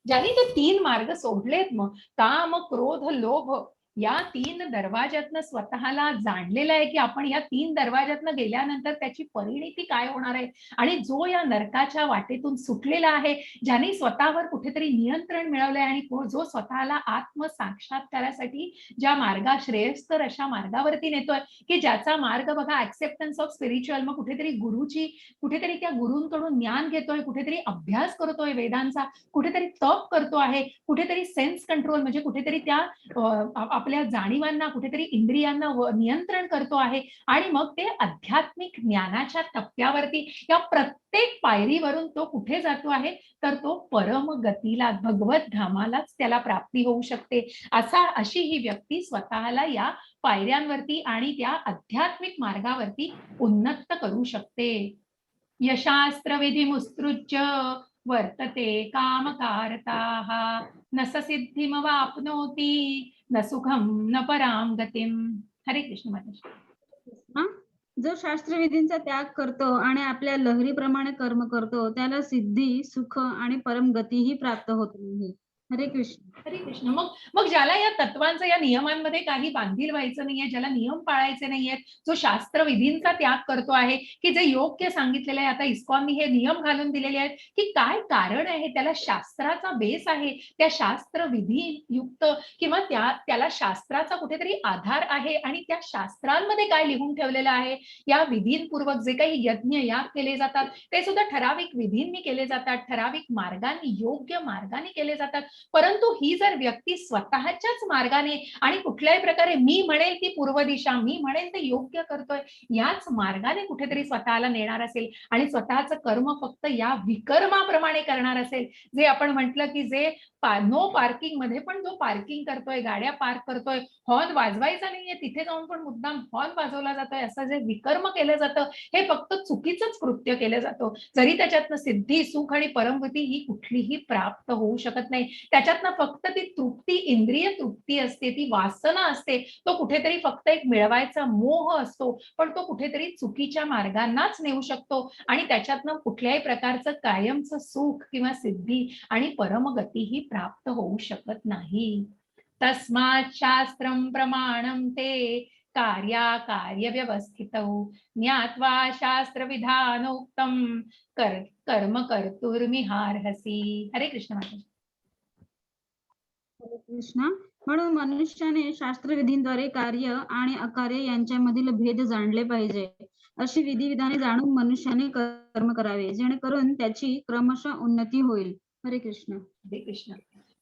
ज्यांनी ते 3 मार्ग सोडलेत, मग काम, क्रोध, लोभ या 3 दरवाज्यातनं स्वतःला जाणलेलं आहे, की आपण या 3 दरवाज्यातनं गेल्यानंतर त्याची परिणिती काय होणार आहे, आणि जो या नरकाच्या वाटेतून सुटलेला आहे, ज्यांनी स्वतःवर कुठेतरी नियंत्रण मिळवलंय, आणि जो स्वतःला आत्मसाक्षात्कारासाठी ज्या श्रेयस्कर अशा मार्गावरती नेतोय, की ज्याचा मार्ग बघा ऍक्सेप्टन्स ऑफ स्पिरिच्युअल, मग कुठेतरी त्या गुरूंकडून ज्ञान घेतोय, कुठेतरी अभ्यास करतोय वेदांचा, कुठेतरी तप करतो आहे, कुठेतरी सेन्स कंट्रोल म्हणजे कुठेतरी त्या आपल्या जाणीवांना, कुठेतरी इंद्रियांना नियंत्रण करतो आहे, आणि मग ते आध्यात्मिक ज्ञानाच्या टप्प्यावरती या प्रत्येक पायरीवरून तो कुठे जातो आहे, तर तो परम गतीला, भगवत धामालाच त्याला प्राप्ती होऊ शकते. अशी ही व्यक्ती स्वतःला या पायऱ्यांवरती आणि त्या आध्यात्मिक मार्गावरती उन्नत करू शकते. यशास्त्र विधिमुत्सृज्य वर्तते कामकारताः न स सिद्धिमवाप्नोति न सुखम न पराम गतिम. हरे कृष्ण माताजी. जो शास्त्रविधींचा त्याग करतो आणि आपल्या लहरीप्रमाणे कर्म करतो, त्याला सिद्धी, सुख आणि परम गतीही प्राप्त होत नाही. हरे कृष्ण. हरे कृष्ण. मग मग ज्याला या तत्वांचं, या नियमांमध्ये काही बांधील व्हायचं नाहीये, ज्याला नियम पाळायचे नाहीयेत, जो शास्त्रविधींचा त्याग करतो आहे, की जे योग्य सांगितलेलं आहे, आता इस्कॉननी हे नियम घालून दिलेले आहेत की काय कारण आहे, त्याला शास्त्राचा बेस आहे, त्या शास्त्रविधी युक्त किंवा त्याला शास्त्राचा कुठेतरी आधार आहे आणि त्या शास्त्रांमध्ये काय लिहून ठेवलेलं आहे, या विधींपूर्वक जे काही यज्ञ याग केले जातात ते सुद्धा ठराविक विधींनी केले जातात, ठराविक मार्गाने, योग्य मार्गाने केले जातात. परंतु ही जर व्यक्ती स्वतःच्याच मार्गाने आणि कुठल्याही प्रकारे मी म्हणेल ती पूर्व दिशा, मी म्हणेल ते योग्य करतोय, याच मार्गाने कुठेतरी स्वतःला नेणार असेल आणि स्वतःचं कर्म फक्त या विकर्माप्रमाणे करणार असेल, जे आपण म्हटलं की जे नो पार्किंग मध्ये पण जो पार्किंग करतोय, गाड्या पार्क करतोय, हॉर्न वाजवायचा नाहीये, तिथे जाऊन पण मुद्दाम हॉर्न वाजवला जातोय, असं जे विकर्म केलं जातं हे फक्त चुकीचंच कृत्य केलं जातं. जरी त्याच्यातनं सिद्धी, सुख आणि परमगती ही कुठलीही प्राप्त होऊ शकत नाही. त्याच्यातनं फक्त ती तृप्ती, इंद्रिय तृप्ती असते, ती वासना असते, तो कुठेतरी फक्त एक मिळवायचा मोह असतो, पण तो कुठेतरी चुकीच्या मार्गांनाच नेऊ शकतो आणि त्याच्यातनं कुठल्याही प्रकारचं कायमचं सुख किंवा सिद्धी आणि परमगती ही प्राप्त होऊ शकत नाही. तस्मात् शास्त्रं प्रमाणं ते कार्य व्यवस्थितौ ज्ञात्वा शास्त्रविधानोक्तं कर्म कर्तुर्मिहार्हसि. हरे कृष्ण माता. हरे कृष्ण. म्हणून मनुष्याने शास्त्रविधींद्वारे कार्य आणि अकार्य यांच्यामधील भेद जाणले पाहिजे. अशी विधिविधाने जाणून मनुष्याने कर्म करावे, जेणेकरून त्याची क्रमशः उन्नती होईल. हरे कृष्ण. हरे कृष्ण.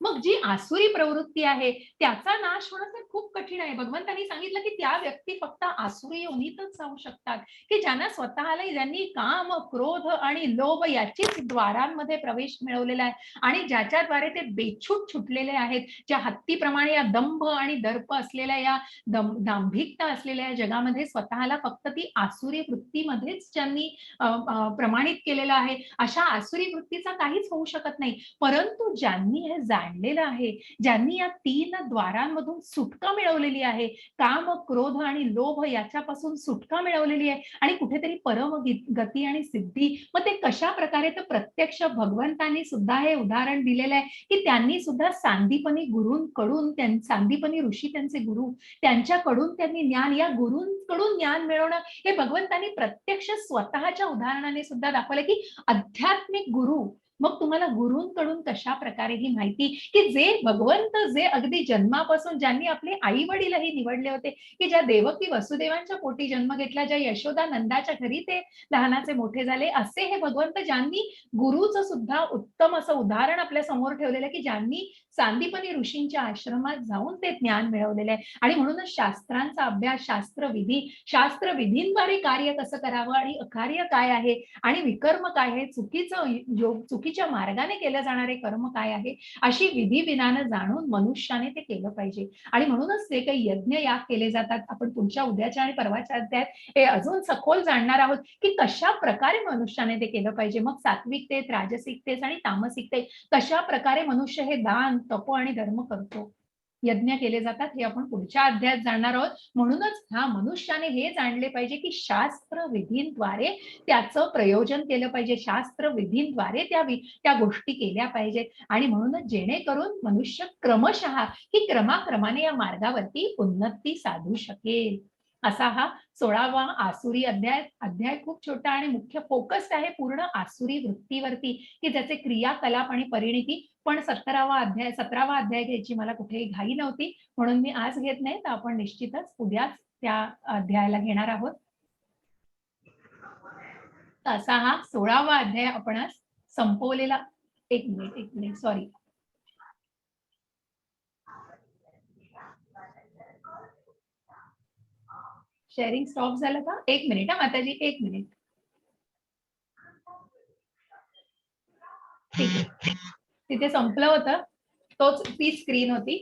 मग जी आसुरी प्रवृत्ती आहे त्याचा नाश होणं तर खूप कठीण आहे. भगवंतांनी सांगितलं की त्या व्यक्ती फक्त आसुरी योनीतच जाऊ शकतात, की ज्यांना स्वतःला, ज्यांनी काम, क्रोध आणि लोभ याचीच द्वारांमध्ये प्रवेश मिळवलेला आहे आणि ज्याच्याद्वारे ते बेछूट छुटलेले आहेत, ज्या हत्तीप्रमाणे या दंभ आणि दर्प असलेल्या या दांभिकता असलेल्या जगामध्ये स्वतःला फक्त ती आसुरी वृत्तीमध्येच ज्यांनी प्रमाणित केलेलं आहे, अशा आसुरी वृत्तीचा काहीच होऊ शकत नाही. परंतु ज्यांनी हे जाणलेलं आहे, ज्यांनी या 3 द्वारांमधून सुटका मिळवलेली आहे, काम, क्रोध आणि लोभ याच्यापासून सुटका मिळवलेली आहे आणि कुठेतरी परम गती आणि सिद्धी, मग ते कशा प्रकारे, तर प्रत्यक्ष भगवंतांनी सुद्धा हे उदाहरण दिलेलं आहे की त्यांनी सुद्धा सांदीपनी गुरूंकडून, सांदीपनी ऋषी त्यांचे गुरु, त्यांच्याकडून त्यांनी ज्ञान, या गुरूंकडून ज्ञान मिळवणं हे भगवंतांनी प्रत्यक्ष स्वतःच्या उदाहरणाने सुद्धा दाखवलं की आध्यात्मिक गुरु, मग तुम्हाला गुरूंकडून कशा प्रकारे ही माहिती, की जे भगवंत, जे अगदी जन्मापासून ज्यांनी आपले आई वडीलही निवडले होते, की ज्या देवकी वसुदेवांच्या पोटी जन्म घेतला, ज्या यशोदा नंदाच्या घरी ते लहानाचे मोठे झाले, असे हे भगवंत ज्यांनी गुरुचं सुद्धा उत्तम असं उदाहरण आपल्या समोर ठेवलेलं, की ज्यांनी सांदीपनी ऋषींच्या आश्रमात जाऊन ते ज्ञान मिळवलेलं आहे. आणि म्हणूनच शास्त्रांचा अभ्यास, शास्त्रविधी, शास्त्रविधींद्वारे कार्य कसं करावं आणि अकार्य काय आहे आणि विकर्म काय आहे, चुकीच्या मार्गाने केलं जाणारे कर्म काय आहे, अशी विधी विधानं जाणून मनुष्याने ते केलं पाहिजे. आणि म्हणूनच जे काही यज्ञ याग केले जातात, आपण पुढच्या उद्याच्या आणि परवाच्या अध्यायात हे अजून सखोल जाणणार आहोत की कशा प्रकारे मनुष्याने ते केलं पाहिजे. मग सात्विकतेत, राजसिकतेत आणि तामसिकतेत कशा प्रकारे मनुष्य हे दान, तप आणि धर्म करतो, यज्ञ केले जातात, हे आपण पुढच्या अध्यायात जाणणार आहोत. म्हणूनच ह्या मनुष्याने हे जाणले पाहिजे की शास्त्र विधींद्वारे त्याचं प्रयोजन केलं पाहिजे, शास्त्र विधींद्वारे त्या गोष्टी केल्या पाहिजेत आणि म्हणूनच जेणेकरून मनुष्य क्रमशः ही क्रमाक्रमाने या मार्गावरती उन्नती साधू शकेल. असा हा 16वा आसुरी अध्याय खूप छोटा आणि मुख्य फोकस आहे पूर्ण आसुरी वृत्तीवरती, की ज्याचे क्रियाकलाप आणि परिणिती. पण 17वा अध्याय घ्यायची मला कुठेही घाई नव्हती, म्हणून मी आज घेत नाही, तर आपण निश्चितच उद्याच त्या अध्यायाला घेणार आहोत. असा हा 16वा अध्याय आपण आज संपवलेला. एक मिनिट सॉरी. शेअरिंग स्टॉप झालं का? एक मिनिट हा माताजी, एक मिनिट. ठीक आहे, तिथे संपलं होतं, ती स्क्रीन होती.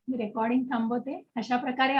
मी रेकॉर्डिंग थांबवते. अशा प्रकारे